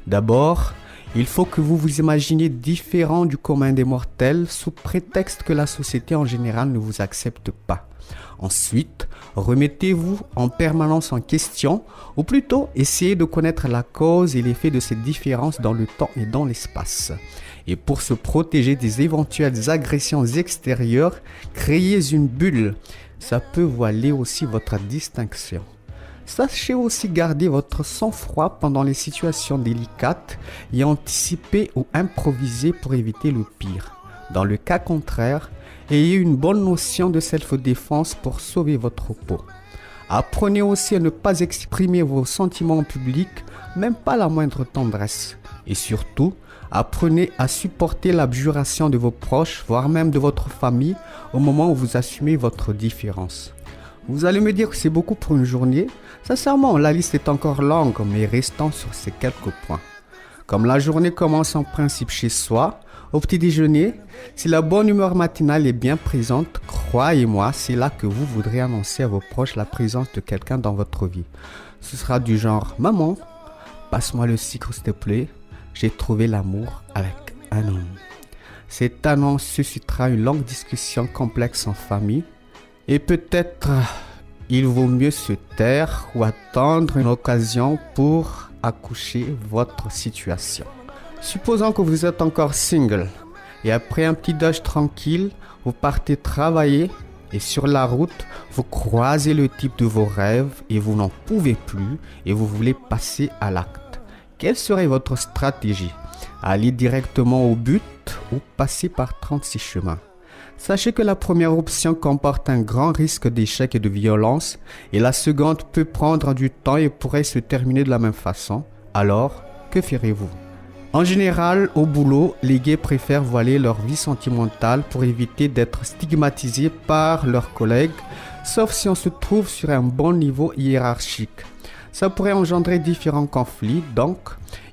D'abord, il faut que vous vous imaginiez différent du commun des mortels sous prétexte que la société en général ne vous accepte pas. Ensuite, remettez-vous en permanence en question, ou plutôt essayez de connaître la cause et l'effet de ces différences dans le temps et dans l'espace. Et pour se protéger des éventuelles agressions extérieures, créez une bulle. Ça peut voiler aussi votre distinction. Sachez aussi garder votre sang-froid pendant les situations délicates et anticiper ou improviser pour éviter le pire. Dans le cas contraire, ayez une bonne notion de self-défense pour sauver votre peau. Apprenez aussi à ne pas exprimer vos sentiments en public, même pas la moindre tendresse. Et surtout, apprenez à supporter l'abjuration de vos proches, voire même de votre famille, au moment où vous assumez votre différence. Vous allez me dire que c'est beaucoup pour une journée. Sincèrement, la liste est encore longue, mais restons sur ces quelques points. Comme la journée commence en principe chez soi, au petit déjeuner, si la bonne humeur matinale est bien présente, croyez-moi, c'est là que vous voudrez annoncer à vos proches la présence de quelqu'un dans votre vie. Ce sera du genre « Maman, passe-moi le sucre s'il te plaît, j'ai trouvé l'amour avec un homme. » Cette annonce suscitera une longue discussion complexe en famille et peut-être il vaut mieux se taire ou attendre une occasion pour accoucher votre situation. Supposons que vous êtes encore single et après un petit déj tranquille, vous partez travailler et sur la route, vous croisez le type de vos rêves et vous n'en pouvez plus et vous voulez passer à l'acte. Quelle serait votre stratégie? Aller directement au but ou passer par 36 chemins? Sachez que la première option comporte un grand risque d'échec et de violence et la seconde peut prendre du temps et pourrait se terminer de la même façon. Alors, que ferez-vous? En général, au boulot, les gays préfèrent voiler leur vie sentimentale pour éviter d'être stigmatisés par leurs collègues, sauf si on se trouve sur un bon niveau hiérarchique. Ça pourrait engendrer différents conflits, donc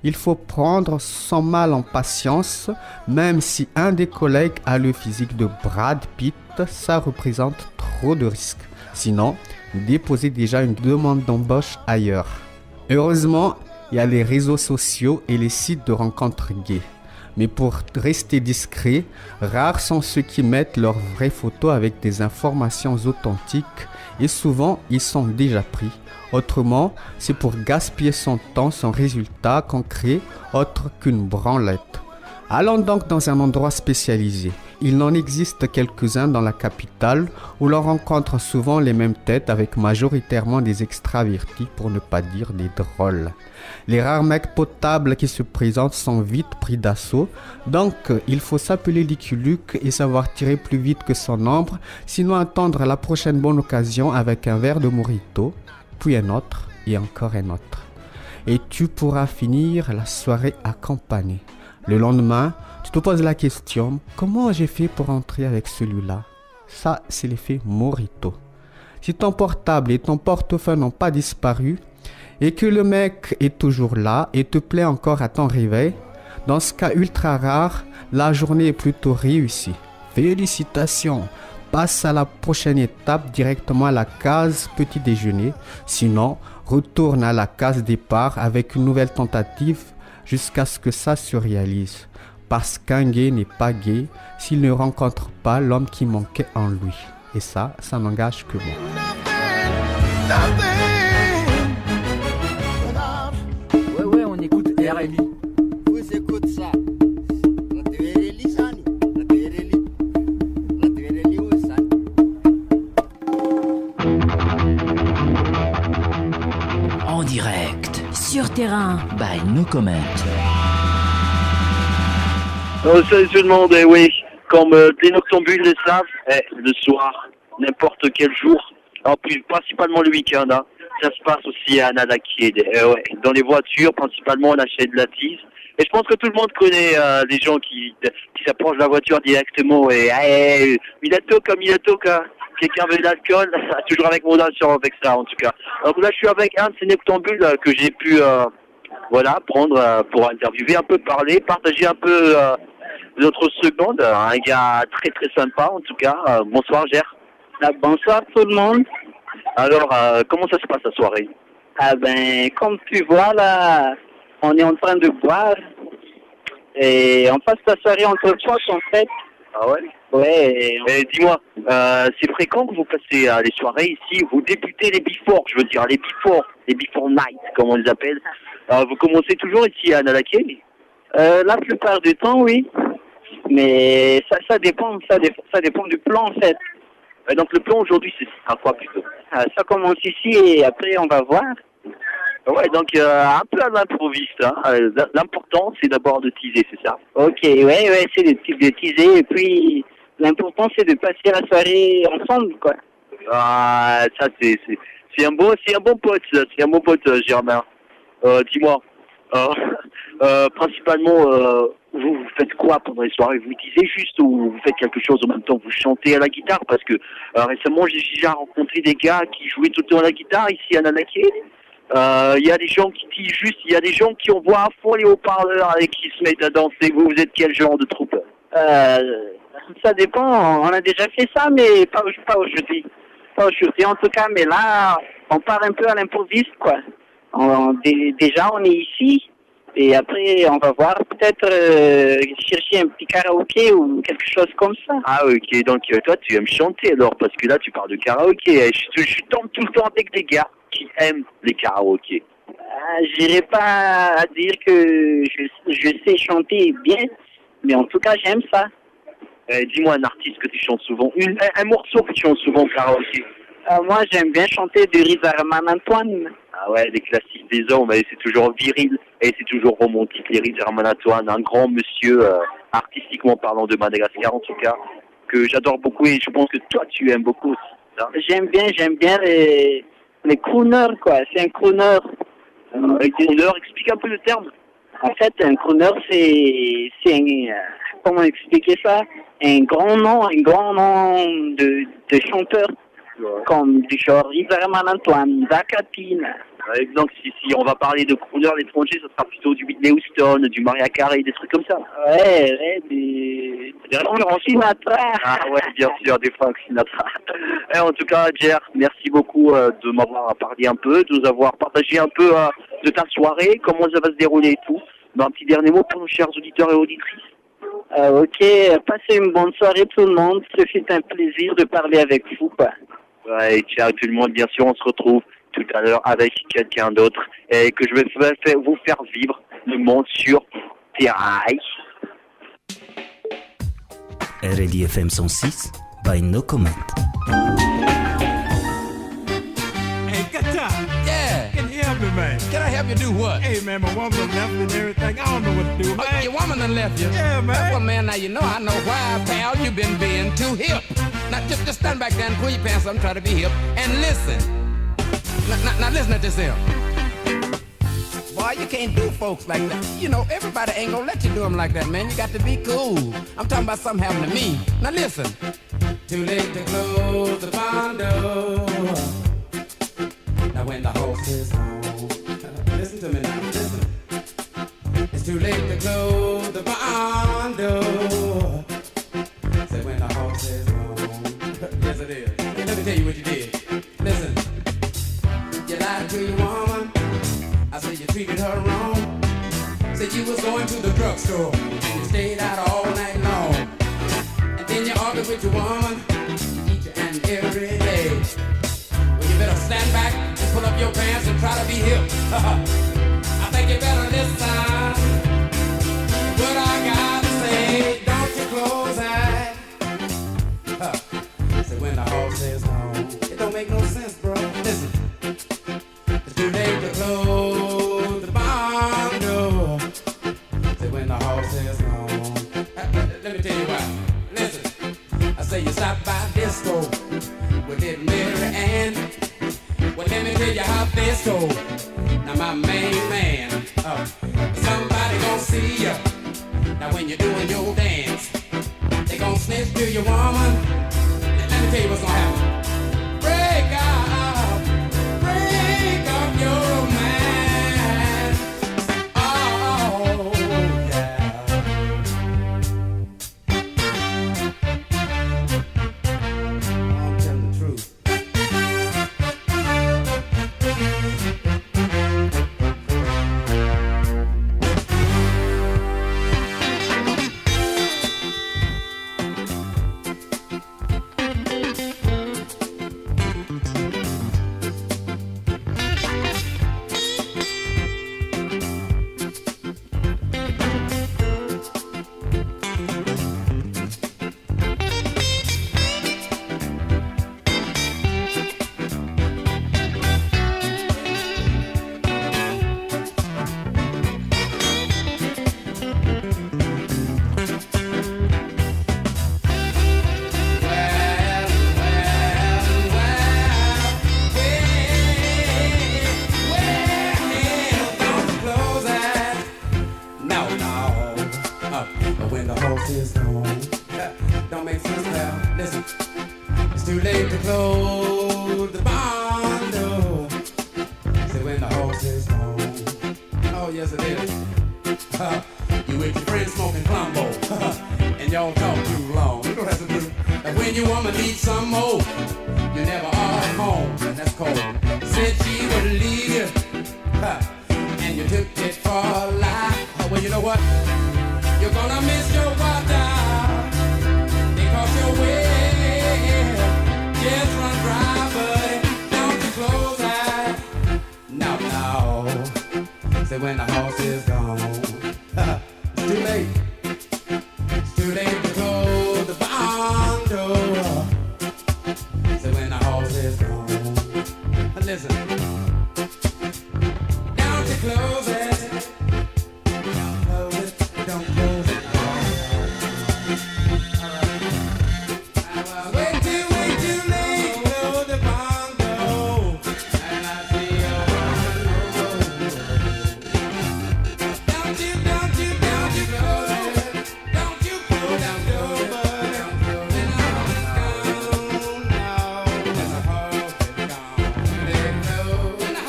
il faut prendre son mal en patience, même si un des collègues a le physique de Brad Pitt, ça représente trop de risques. Sinon, déposez déjà une demande d'embauche ailleurs. Heureusement, il y a les réseaux sociaux et les sites de rencontres gays. Mais pour rester discret, rares sont ceux qui mettent leurs vraies photos avec des informations authentiques et souvent ils sont déjà pris. Autrement, c'est pour gaspiller son temps sans résultat concret autre qu'une branlette. Allons donc dans un endroit spécialisé. Il en existe quelques-uns dans la capitale où l'on rencontre souvent les mêmes têtes avec majoritairement des extravertis pour ne pas dire des drôles. Les rares mecs potables qui se présentent sont vite pris d'assaut, donc il faut s'appeler Lucky Luke et savoir tirer plus vite que son ombre, sinon attendre la prochaine bonne occasion avec un verre de mojito, puis un autre et encore un autre. Et tu pourras finir la soirée accompagnée. Le lendemain, tu te poses la question, comment j'ai fait pour entrer avec celui-là? Ça, c'est l'effet mojito. Si ton portable et ton portefeuille n'ont pas disparu, et que le mec est toujours là et te plaît encore à ton réveil, dans ce cas ultra rare, la journée est plutôt réussie. Félicitations! Passe à la prochaine étape directement à la case petit déjeuner. Sinon, retourne à la case départ avec une nouvelle tentative jusqu'à ce que ça se réalise. Parce qu'un gay n'est pas gay s'il ne rencontre pas l'homme qui manquait en lui. Et ça n'engage que moi. Ouais, on écoute RMI. Vous écoutez ça. En direct. Sur terrain. By No Comment. Salut tout le monde, oui, comme les noctambules le savent, le soir, n'importe quel jour, en plus principalement le week-end, hein, ça se passe aussi à Nadakid. Ouais, dans les voitures, principalement on achète de la tease. Et je pense que tout le monde connaît les gens qui s'approchent de la voiture directement et Minato, quelqu'un veut de l'alcool, toujours avec mon sur avec ça en tout cas. Donc là je suis avec un de ces noctambules que j'ai pu prendre pour interviewer, un peu parler, partager un peu notre seconde. Un gars très très sympa en tout cas. Bonsoir Gère. Bonsoir tout le monde. Alors, comment ça se passe la soirée? Ah ben, comme tu vois là, on est en train de boire et on passe la soirée entre potes en fait. Ah ouais? Ouais. Et dis-moi, c'est fréquent que vous passez les soirées ici, vous débutez les before, je veux dire, les before night, comme on les appelle. Vous commencez toujours ici à Nalaké? La plupart du temps, oui. Mais ça dépend du plan en fait. Donc le plan aujourd'hui, c'est à quoi plutôt? Ça commence ici et après on va voir. Ouais, donc un peu à l'improviste. Hein. L'important, c'est d'abord de teaser, c'est ça? Ok, ouais, c'est de teaser et puis l'important c'est de passer la soirée ensemble, quoi. Ah, ça c'est un bon pote, ça. C'est un bon pote, Germain. Dis-moi, principalement, vous faites quoi pendant les soirées? Vous teasez juste ou vous faites quelque chose en même temps? Vous chantez à la guitare? Parce que récemment, j'ai déjà rencontré des gars qui jouaient tout le temps à la guitare ici à Nanaké. Il y a des gens qui teasent juste, il y a des gens qui envoient à fond les haut-parleurs et qui se mettent à danser. Vous êtes quel genre de troupe? Ça dépend, on a déjà fait ça, mais pas aujourd'hui. Pas aujourd'hui en tout cas, mais là, on part un peu à l'improviste, quoi. Déjà, on est ici, et après, on va voir, peut-être chercher un petit karaoké ou quelque chose comme ça. Ah, ok, donc toi, tu aimes chanter alors, parce que là, tu parles de karaoké. Je tombe tout le temps avec des gars qui aiment les karaokés. J'irai pas à dire que je sais chanter bien, mais en tout cas, j'aime ça. Dis-moi un artiste que tu chantes souvent, un morceau que tu chantes souvent au karaoké. Moi, j'aime bien chanter de Riza Rahman Antoine. Ah ouais, les classiques des hommes, c'est toujours viril et c'est toujours romantique. Les Riza Rahman Antoine, un grand monsieur, artistiquement parlant de Madagascar en tout cas, que j'adore beaucoup et je pense que toi, tu aimes beaucoup aussi. Hein? J'aime bien les crooners, quoi. C'est un crooner. Les crooners, explique un peu le terme. En fait, un crooner, c'est comment expliquer ça? Un grand nom de chanteur. Comme du genre Riza Rahman Antoine, Zakatine. Donc si on va parler de crooner à l'étranger, ça sera plutôt du Whitney Houston, du Mariah Carey, des trucs comme ça. Ouais, des Frank Sinatra. Ah ouais, bien sûr, des Frank Sinatra. Et en tout cas, Jer, merci beaucoup de m'avoir parlé un peu, de nous avoir partagé un peu de ta soirée, comment ça va se dérouler et tout. Un petit dernier mot pour nos chers auditeurs et auditrices. Ok, passez une bonne soirée tout le monde. Ce fut un plaisir de parler avec vous, quoi. Ouais, ciao tout le monde, bien sûr, on se retrouve tout à l'heure avec quelqu'un d'autre et que je vais vous faire vivre le monde sur Terrail. RDFM 106 by No Comment. Hey, Gata. Yeah. Can you help me, man? Can I help you do what? Hey, man, my woman done left me and everything. I don't know what to do, man. Your woman done left you? Yeah, man. Well, man, now you know I know why, pal. You been being too hip. Now, just stand back there and pull your pants up and try to be hip. And listen. Now listen at this here. Boy, you can't do folks like that. You know, everybody ain't gonna let you do them like that, man. You got to be cool. I'm talking about something happened to me. Now listen. Too late to close the barn door. Now when the horse is home. Listen to me now, listen. It's too late to close the barn door. Say when the horse is home. Yes it is. Let me tell you what you did. Listen. You lied to your woman. I said you treated her wrong. Said you was going to the drugstore and you stayed out all night long. And then you argued with your woman each and every day. Well, you better stand back and pull up your pants and try to be hip. I think you better listen to what I gotta say. Don't you close that. Say when the horse is home. It don't make no sense, bro. Listen. It's too late to close the barn door. Say when the horse is home. Let me tell you why. Listen, I say you stop by disco with it Mary Ann. Well, let me tell you how this go. Now my main man, somebody gon' see ya. Now when you're doing your dance, they gon' snitch to your woman. Let me tell you what's gonna happen. Break up your romance. Oh, yeah. I'm telling the truth. Oh, yes it is. You with your friends smoking Plumbo, and y'all talk too long. You know what to do. And when your woman needs some more, you never are home, and that's cold. Said she would leave you, and you took it for a lie. Oh, well, you know what? You're gonna miss your water because your well just run dry, buddy. Don't you close eye. No, no. Say when the horse is gone, it's too late. It's too late to close the barn door. Say when the horse is gone. Listen. Don't you close it. Close it. Don't close it. Wait too late to close the barn door. And I see your Don't you close it. Don't you pull down door, but when the horse is gone, now when the horse is gone, let go. When the horse is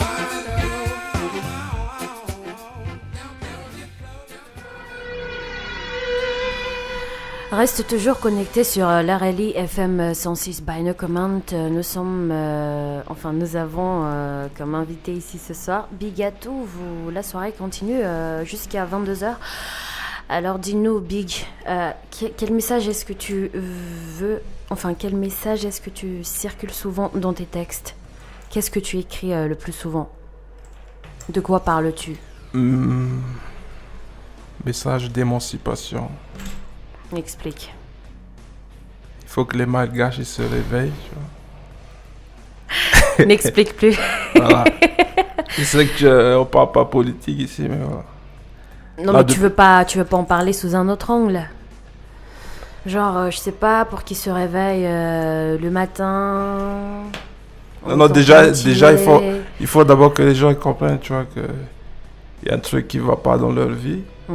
Reste toujours connecté sur l'Areli FM 106 by No Comment. Nous sommes, nous avons comme invité ici ce soir Big Atou. La soirée continue jusqu'à 22h. Alors dis-nous Big, quel message est-ce que tu veux, quel message est-ce que tu circules souvent dans tes textes? Qu'est-ce que tu écris le plus souvent? De quoi parles-tu? Message d'émancipation. Explique. Il faut que les Malgaches ils se réveillent. Tu vois. N'explique plus. Voilà. Je sais que on parle pas politique ici, mais voilà. Non, mais tu veux pas en parler sous un autre angle. Genre, je sais pas, pour qu'ils se réveillent le matin. Non, déjà, il faut d'abord que les gens comprennent, tu vois, que il y a un truc qui va pas dans leur vie. À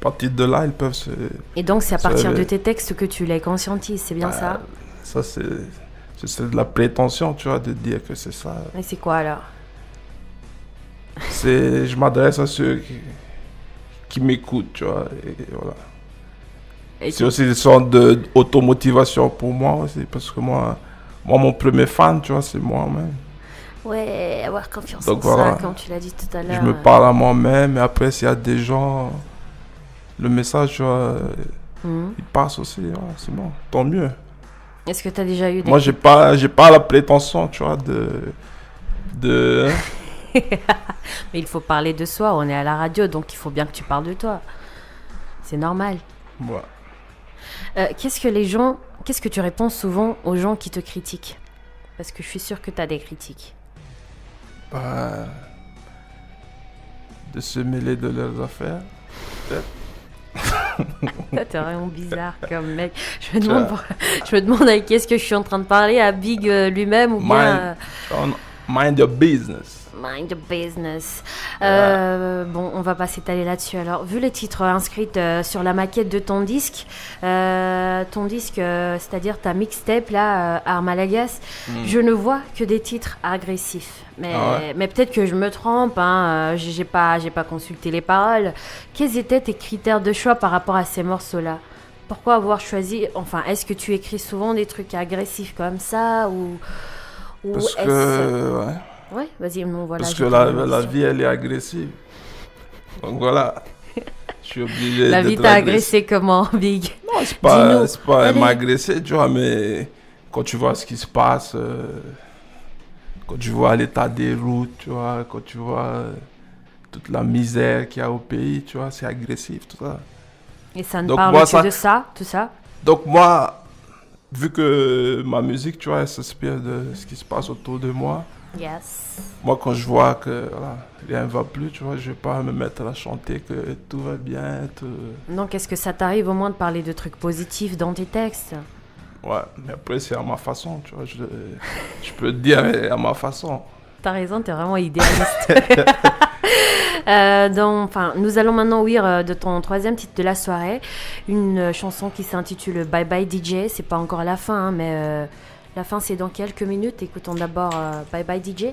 partir de là, ils peuvent se... Et donc, c'est à partir de tes textes que tu les conscientises, c'est bien ça? Ça, c'est de la prétention, tu vois, de dire que c'est ça. Et c'est quoi, alors? Je m'adresse à ceux qui m'écoutent, tu vois, et voilà. C'est aussi une sorte d'automotivation pour moi aussi, parce que moi, mon premier fan, tu vois, c'est moi-même. Ouais, avoir confiance Donc, en voilà. ça, comme tu l'as dit tout à l'heure. Je me parle à moi-même, et après, s'il y a des gens... Le message, tu vois, il passe aussi, ouais, c'est bon, tant mieux. Est-ce que tu as déjà eu des... Moi, j'ai pas la prétention, tu vois, de... Mais il faut parler de soi, on est à la radio, donc il faut bien que tu parles de toi. C'est normal. Ouais. Qu'est-ce que tu réponds souvent aux gens qui te critiquent? Parce que je suis sûre que tu as des critiques. De se mêler de leurs affaires, peut-être. T'es vraiment bizarre comme mec. Je me demande à qui est-ce que je suis en train de parler, à Big lui-même ou bien... Mind your business. Mind your business. Bon, on va pas s'étaler là-dessus. Alors, vu les titres inscrits sur la maquette de ton disque, c'est-à-dire ta mixtape là, Armalagas, je ne vois que des titres agressifs. Mais peut-être que je me trompe, hein, j'ai pas consulté les paroles. Quels étaient tes critères de choix par rapport à ces morceaux-là? Pourquoi avoir choisi... est-ce que tu écris souvent des trucs agressifs comme ça ou Parce que... Ouais, vas-y, non, voilà. Parce que la vie, elle est agressive. Donc voilà. Je suis obligé La vie t'a agressé comment, Big? Non, c'est pas elle m'a agressé, tu vois, mais quand tu vois ce qui se passe, quand tu vois l'état des routes, tu vois, quand tu vois toute la misère qu'il y a au pays, tu vois, c'est agressif, tout ça. Et ça ne parle que de ça, tout ça? Donc moi, vu que ma musique, tu vois, elle s'inspire de ce qui se passe autour de moi. Yes. Moi, quand je vois que rien ne va plus, tu vois, je vais pas me mettre à chanter que tout va bien. Donc, est-ce que ça t'arrive au moins de parler de trucs positifs dans tes textes? Ouais, mais après, c'est à ma façon, tu vois. Je peux te dire à ma façon. T'as raison, t'es vraiment idéaliste. Nous allons maintenant ouïr de ton troisième titre de la soirée, une chanson qui s'intitule Bye Bye DJ. C'est pas encore la fin, mais la fin c'est dans quelques minutes. Écoutons d'abord Bye Bye DJ.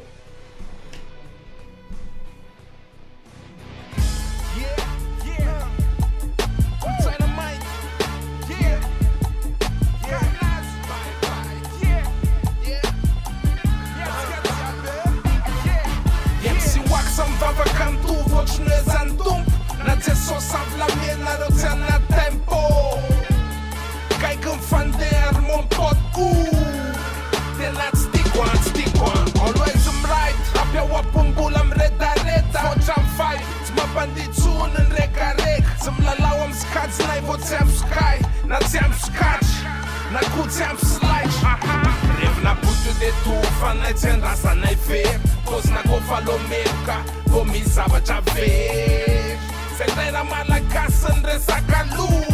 continuez en tump na dia só sabe la miena rotia na tempo Kai când fan de ar mon pot Then that's stick one Always I'm right Apia wapun bulam reda Foci am fight Ți-mă bandițun în recarec Să-mi lalau am scați N-ai voțeam scai N-ți-am scaci N-acuțeam slide Rev na putiu de tufa N-ai țen rasa, n-ai ver Poți na gofa lo merca Vomi saba ce-a ver Se-i la mar la casă În resaca lui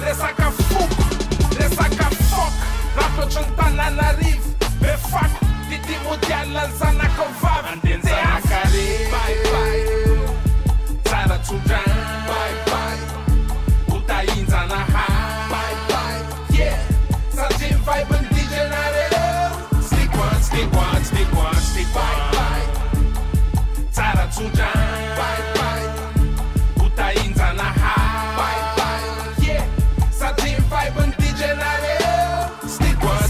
Resaca fuc Resaca foc Rapio centana n-arriv Pe fac Titi mudial lanzana covav Andenzana care Bye bye Țara țugan Bye bye Uta inzana ha Bye bye Yeah Sargin vibe în digenare Stick one Bye bye Țara țugan Bye bye Uta inzana ha Bye bye Yeah Sargin vibe în digenare Stick one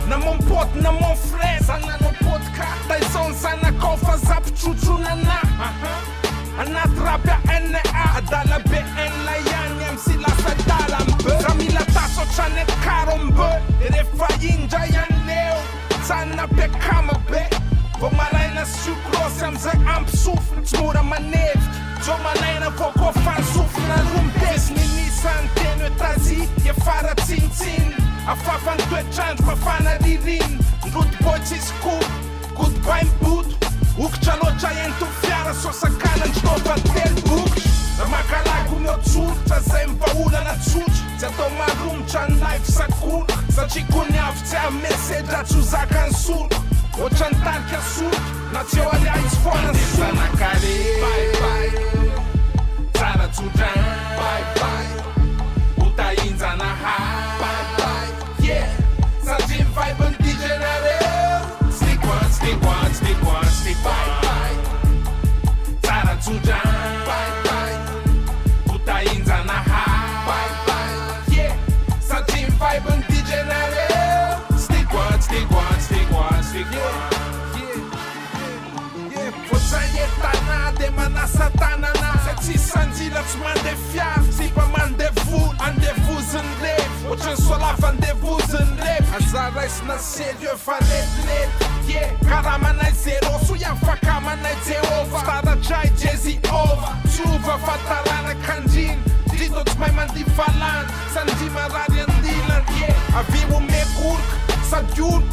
Na mon pot, na mon frère, ça n'a no podcast. Dai son sana kofa zap chuchu nana. Ana trapia NA, adala BN la yan si la fedala mbe. Rami la taso chane karombe, refa yinja yan leo. Sana pe kama be. Vă malaina sucro semze am suf, smura manev. Jo malaina foko fan suf na rumbe. Ni santene tazi, e fara tin. Afafan 2 change ma fana ririn Ndrut boci scoop Goodbye în boot Uc cealo giantu fiara So sa canan ștova del buc Ramacalagu meu țur Ța zem paula na țuci Ța toma rum Ța-n life sa cur Sa cicuneav Ța message A ciuzaca în sur O ceantar che sur Națio alea îți fona în sur Sana care Bye bye Țara țujan Bye bye Uta inzana ha Bye bye Yeah, Sargin vibe în digenare Stick one Bye bye Țara țugan Bye bye Uta inzana ha Bye bye Yeah, Sargin vibe în digenare Stick one Yeah, Foța e tana de mana satana na Se ți sanzi la-ți man de fiar Zipa man de vul, andevuz în rep O ce-n sola vandevuz în rep Azara is na serio fa red Yeah, karama na zero Suja fakama na zeova Stara čaj jazzy ova Čuva fatalana kanjin Dito-ți mai mandi falan Sanji marari în dilan Yeah, aviu me curc Sa giurc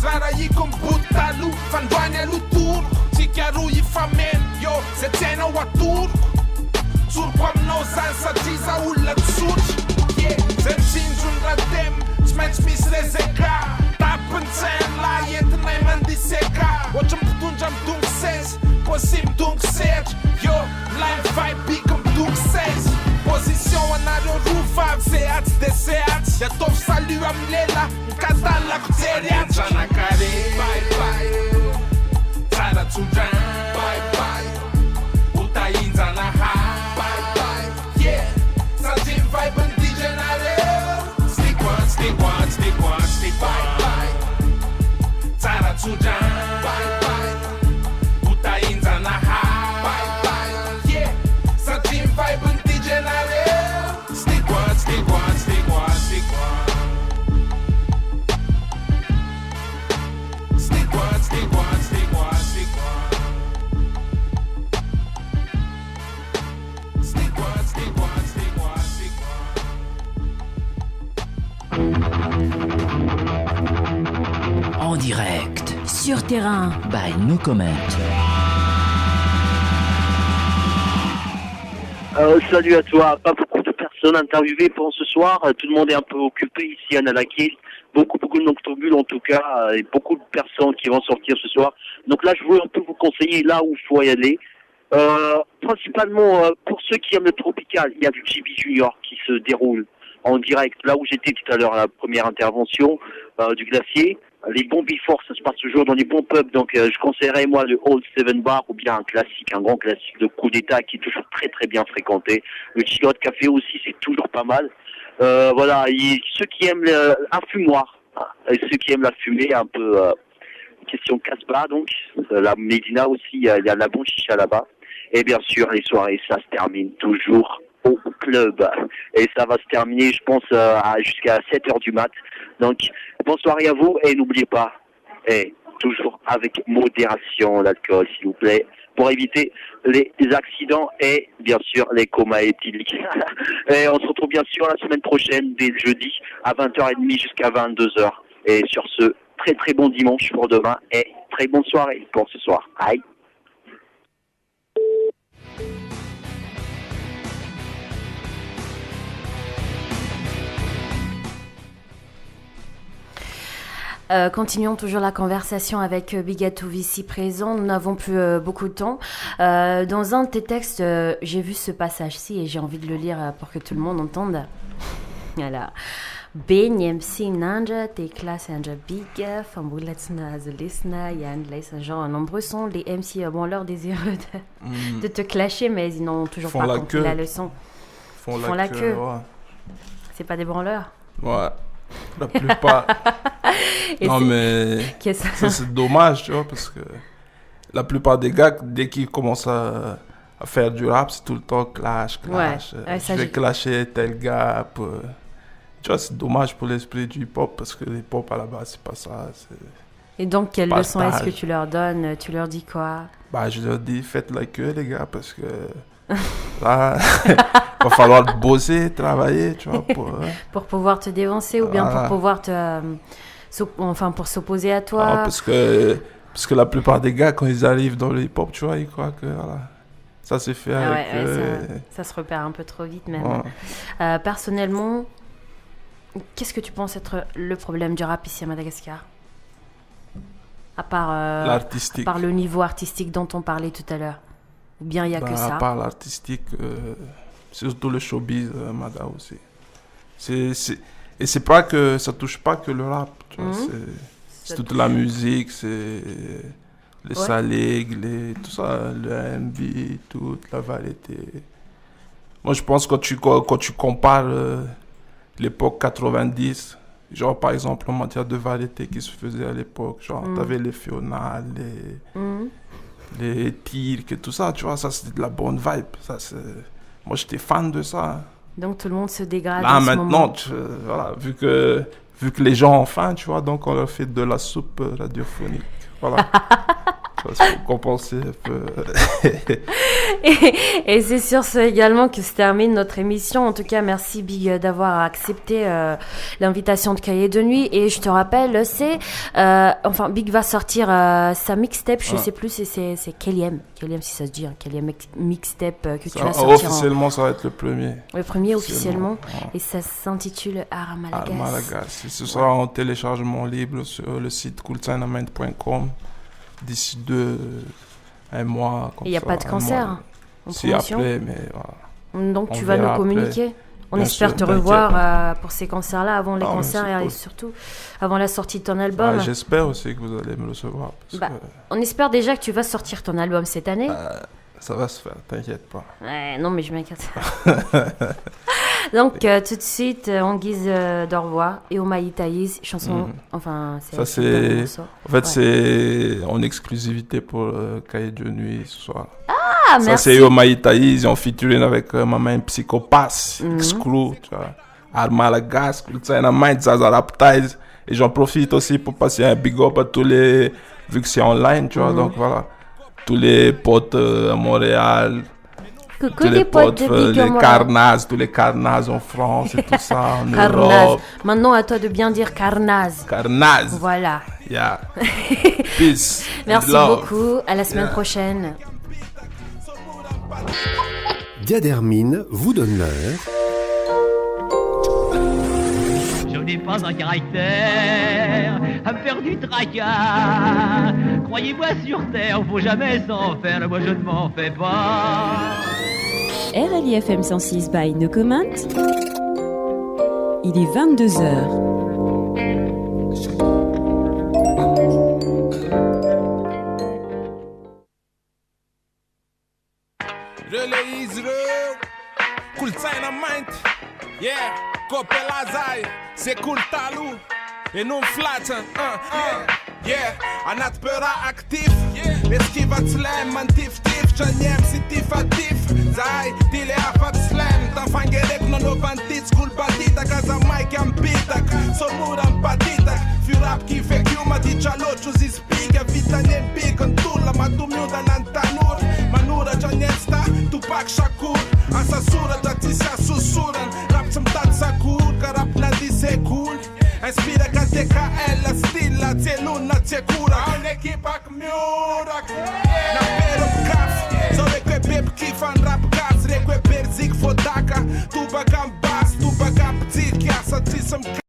Zara i cum butalu Fandoania lu turc Si chiar ui famen Yo, se țena wa turc Turco am nozan sa giza ulla tsuci Yeah, zem cinjun radem Smenci mis rezeka Tap în țen la jent naj man diseka O që më pëtun që më dunk ses Po si më dunk serq Yo, line vibe bi këm dunk ses Pozicion në aro rufav Seac de seac Ja tov salu am lela Në kadal la kuteriac Zana kare Bye bye Țara țujan Bye bye Uta inzana ha Bye bye Yeah Sargin vibe în digenare Stick one Bye bye Țara țujan Bye bye Uta inzana ha Bye bye Yeah Sargin vibe în digenare Stick one En direct. Sur terrain. By No Comment. Salut à toi. Pas beaucoup de personnes interviewées pour ce soir. Tout le monde est un peu occupé ici à Nalakis. Beaucoup de noctambules en tout cas. Et beaucoup de personnes qui vont sortir ce soir. Donc là, je voulais un peu vous conseiller là où il faut y aller. Principalement pour ceux qui aiment le tropical, il y a du JB Junior qui se déroule en direct. Là où j'étais tout à l'heure à la première intervention du glacier. Les bons before, ça se passe toujours dans les bons pubs. Donc je conseillerais moi le Old Seven Bar ou bien un classique, un grand classique de coup d'état qui est toujours très très bien fréquenté. Le Chicote Café aussi, c'est toujours pas mal. Voilà, ceux qui aiment un fumoir, et ceux qui aiment la fumée un peu question Casbah, donc. La Médina aussi, il y a la bonne chicha là-bas. Et bien sûr, les soirées, ça se termine toujours au club. Et ça va se terminer, je pense, jusqu'à 7h du mat. Donc, bonne soirée à vous et n'oubliez pas, toujours avec modération l'alcool, s'il vous plaît, pour éviter les accidents et bien sûr les comas éthyliques. Et on se retrouve bien sûr la semaine prochaine, dès jeudi, à 20h30 jusqu'à 22h. Et sur ce, très très bon dimanche pour demain et très bonne soirée pour ce soir. Aïe. Continuons toujours la conversation avec Bigatou ici présent. Nous n'avons plus beaucoup de temps. Dans un de tes textes, j'ai vu ce passage-ci et j'ai envie de le lire pour que tout le monde entende. Voilà. MC Nanja, tes classes Nanja Big, Famboulatsna, The Listener, Yann Leis, genre nombreux sont les MC branleurs désireux de te clasher, mais ils n'ont toujours pas compris la leçon. Ils font la queue. Ouais. C'est pas des branleurs? Ouais. La plupart. Non, mais ça c'est dommage, tu vois, parce que la plupart des gars, dès qu'ils commencent à faire du rap, c'est tout le temps clash. Ouais, je vais clasher tel gars. Tu vois, c'est dommage pour l'esprit du hip-hop, parce que le hip-hop à la base, c'est pas ça. Et donc, quelle leçon est-ce que tu leur donnes? Tu leur dis quoi? Bah, je leur dis, faites la queue, les gars, parce que là, va falloir bosser, travailler, tu vois, pour pouvoir te dévancer ou bien pour pouvoir pour s'opposer à toi. Parce que la plupart des gars, quand ils arrivent dans le hip-hop, tu vois, ils croient que ça s'est fait avec ça se repère un peu trop vite même. Ouais. Personnellement, qu'est-ce que tu penses être le problème du rap ici à Madagascar? À part le niveau artistique dont on parlait tout à l'heure. Ou bien il n'y a que ça? À part l'artistique, surtout le showbiz, Mada aussi. Et c'est pas que ça touche pas que le rap, tu vois, c'est toute la musique, c'est les saligues, tout ça, le R&B, toute la variété. Moi je pense que quand tu compares l'époque 90, genre par exemple en matière de variété qui se faisait à l'époque, genre t'avais les Fiona, les Tirk et tout ça, tu vois, ça c'était de la bonne vibe. Moi j'étais fan de ça. Donc tout le monde se dégrade là en ce maintenant, moment. Voilà, vu que les gens ont faim, tu vois, donc on leur fait de la soupe radiophonique. Voilà. Ça, faut compenser un peu. Et c'est sur ce également que se termine notre émission. En tout cas, merci Big d'avoir accepté l'invitation de Cahiers de Nuit. Et je te rappelle, Big va sortir sa mixtape, je sais plus, c'est Keliem si ça se dit, Keliem mixtape que tu vas sortir. Officiellement, ça va être le premier. Le premier officiellement. Ouais. Et ça s'intitule Armalagas. Armalagas. Et ce sera en téléchargement libre sur le site cooltynamite.com. D'ici un mois. Il n'y a pas de concert si après, mais voilà. Donc tu vas nous communiquer. On espère te revoir pour ces concerts-là, avant les concerts et surtout avant la sortie de ton album. J'espère aussi que vous allez me recevoir. On espère déjà que tu vas sortir ton album cette année. Ça va se faire, t'inquiète pas. Ouais, non mais je m'inquiète. Donc tout de suite, en guise d'au revoir, et au Maïtaïs, chanson, c'est en exclusivité pour Cahiers de Nuit ce soir. Ah, merci. Ça c'est au Maïtaïs, ils ont featuring avec ma main Psychopath, Exclu, tu vois, Armalagas, Dynamite, Zaza Raptize, et j'en profite aussi pour passer un big up à tous les, vu que c'est online, tu vois, donc voilà, tous les potes à Montréal. Coucou tous les potes de Big tous les Carnaz en France et tout ça, en Carnaz. Europe. Maintenant, à toi de bien dire Carnaz. Carnaz. Voilà. Yeah. Peace. Merci beaucoup. À la semaine prochaine. Diadermine vous donne l'heure. Je n'ai pas un caractère à me faire du tracas. Croyez-moi, sur terre, faut jamais s'en faire. Moi, je ne m'en fais pas. RLIFM 106 by No Comment. Il est 22h. Relais Israel, Cool Dynamite, yeah, Copelazai, c'est Cool Talou, et non flat, Yeah, anaty beura actif Eskiva slam, mantiftif Traniam si tifatif Zay, tile afat slam Tanfangerek no novantit Skull batita, casa Mike ambitak Somuran patitak Furap ki fek ju ma di qaloqu zispike Vitanje pikën tulla ma du mjuda nan tanur Manura gjanjesta, Tupac Shakur Asasura da tisja susurën Rap që mtat sakur, ka rap na di se cool Inspira ka DKL, stilla, cjelun na cekura On ekipa këmjurak Na peru kaf Zove kwe beb kifan rap gas Rekwe berzik fodaka Tuba kam bas, tuba kam pcir Kjasa qisëm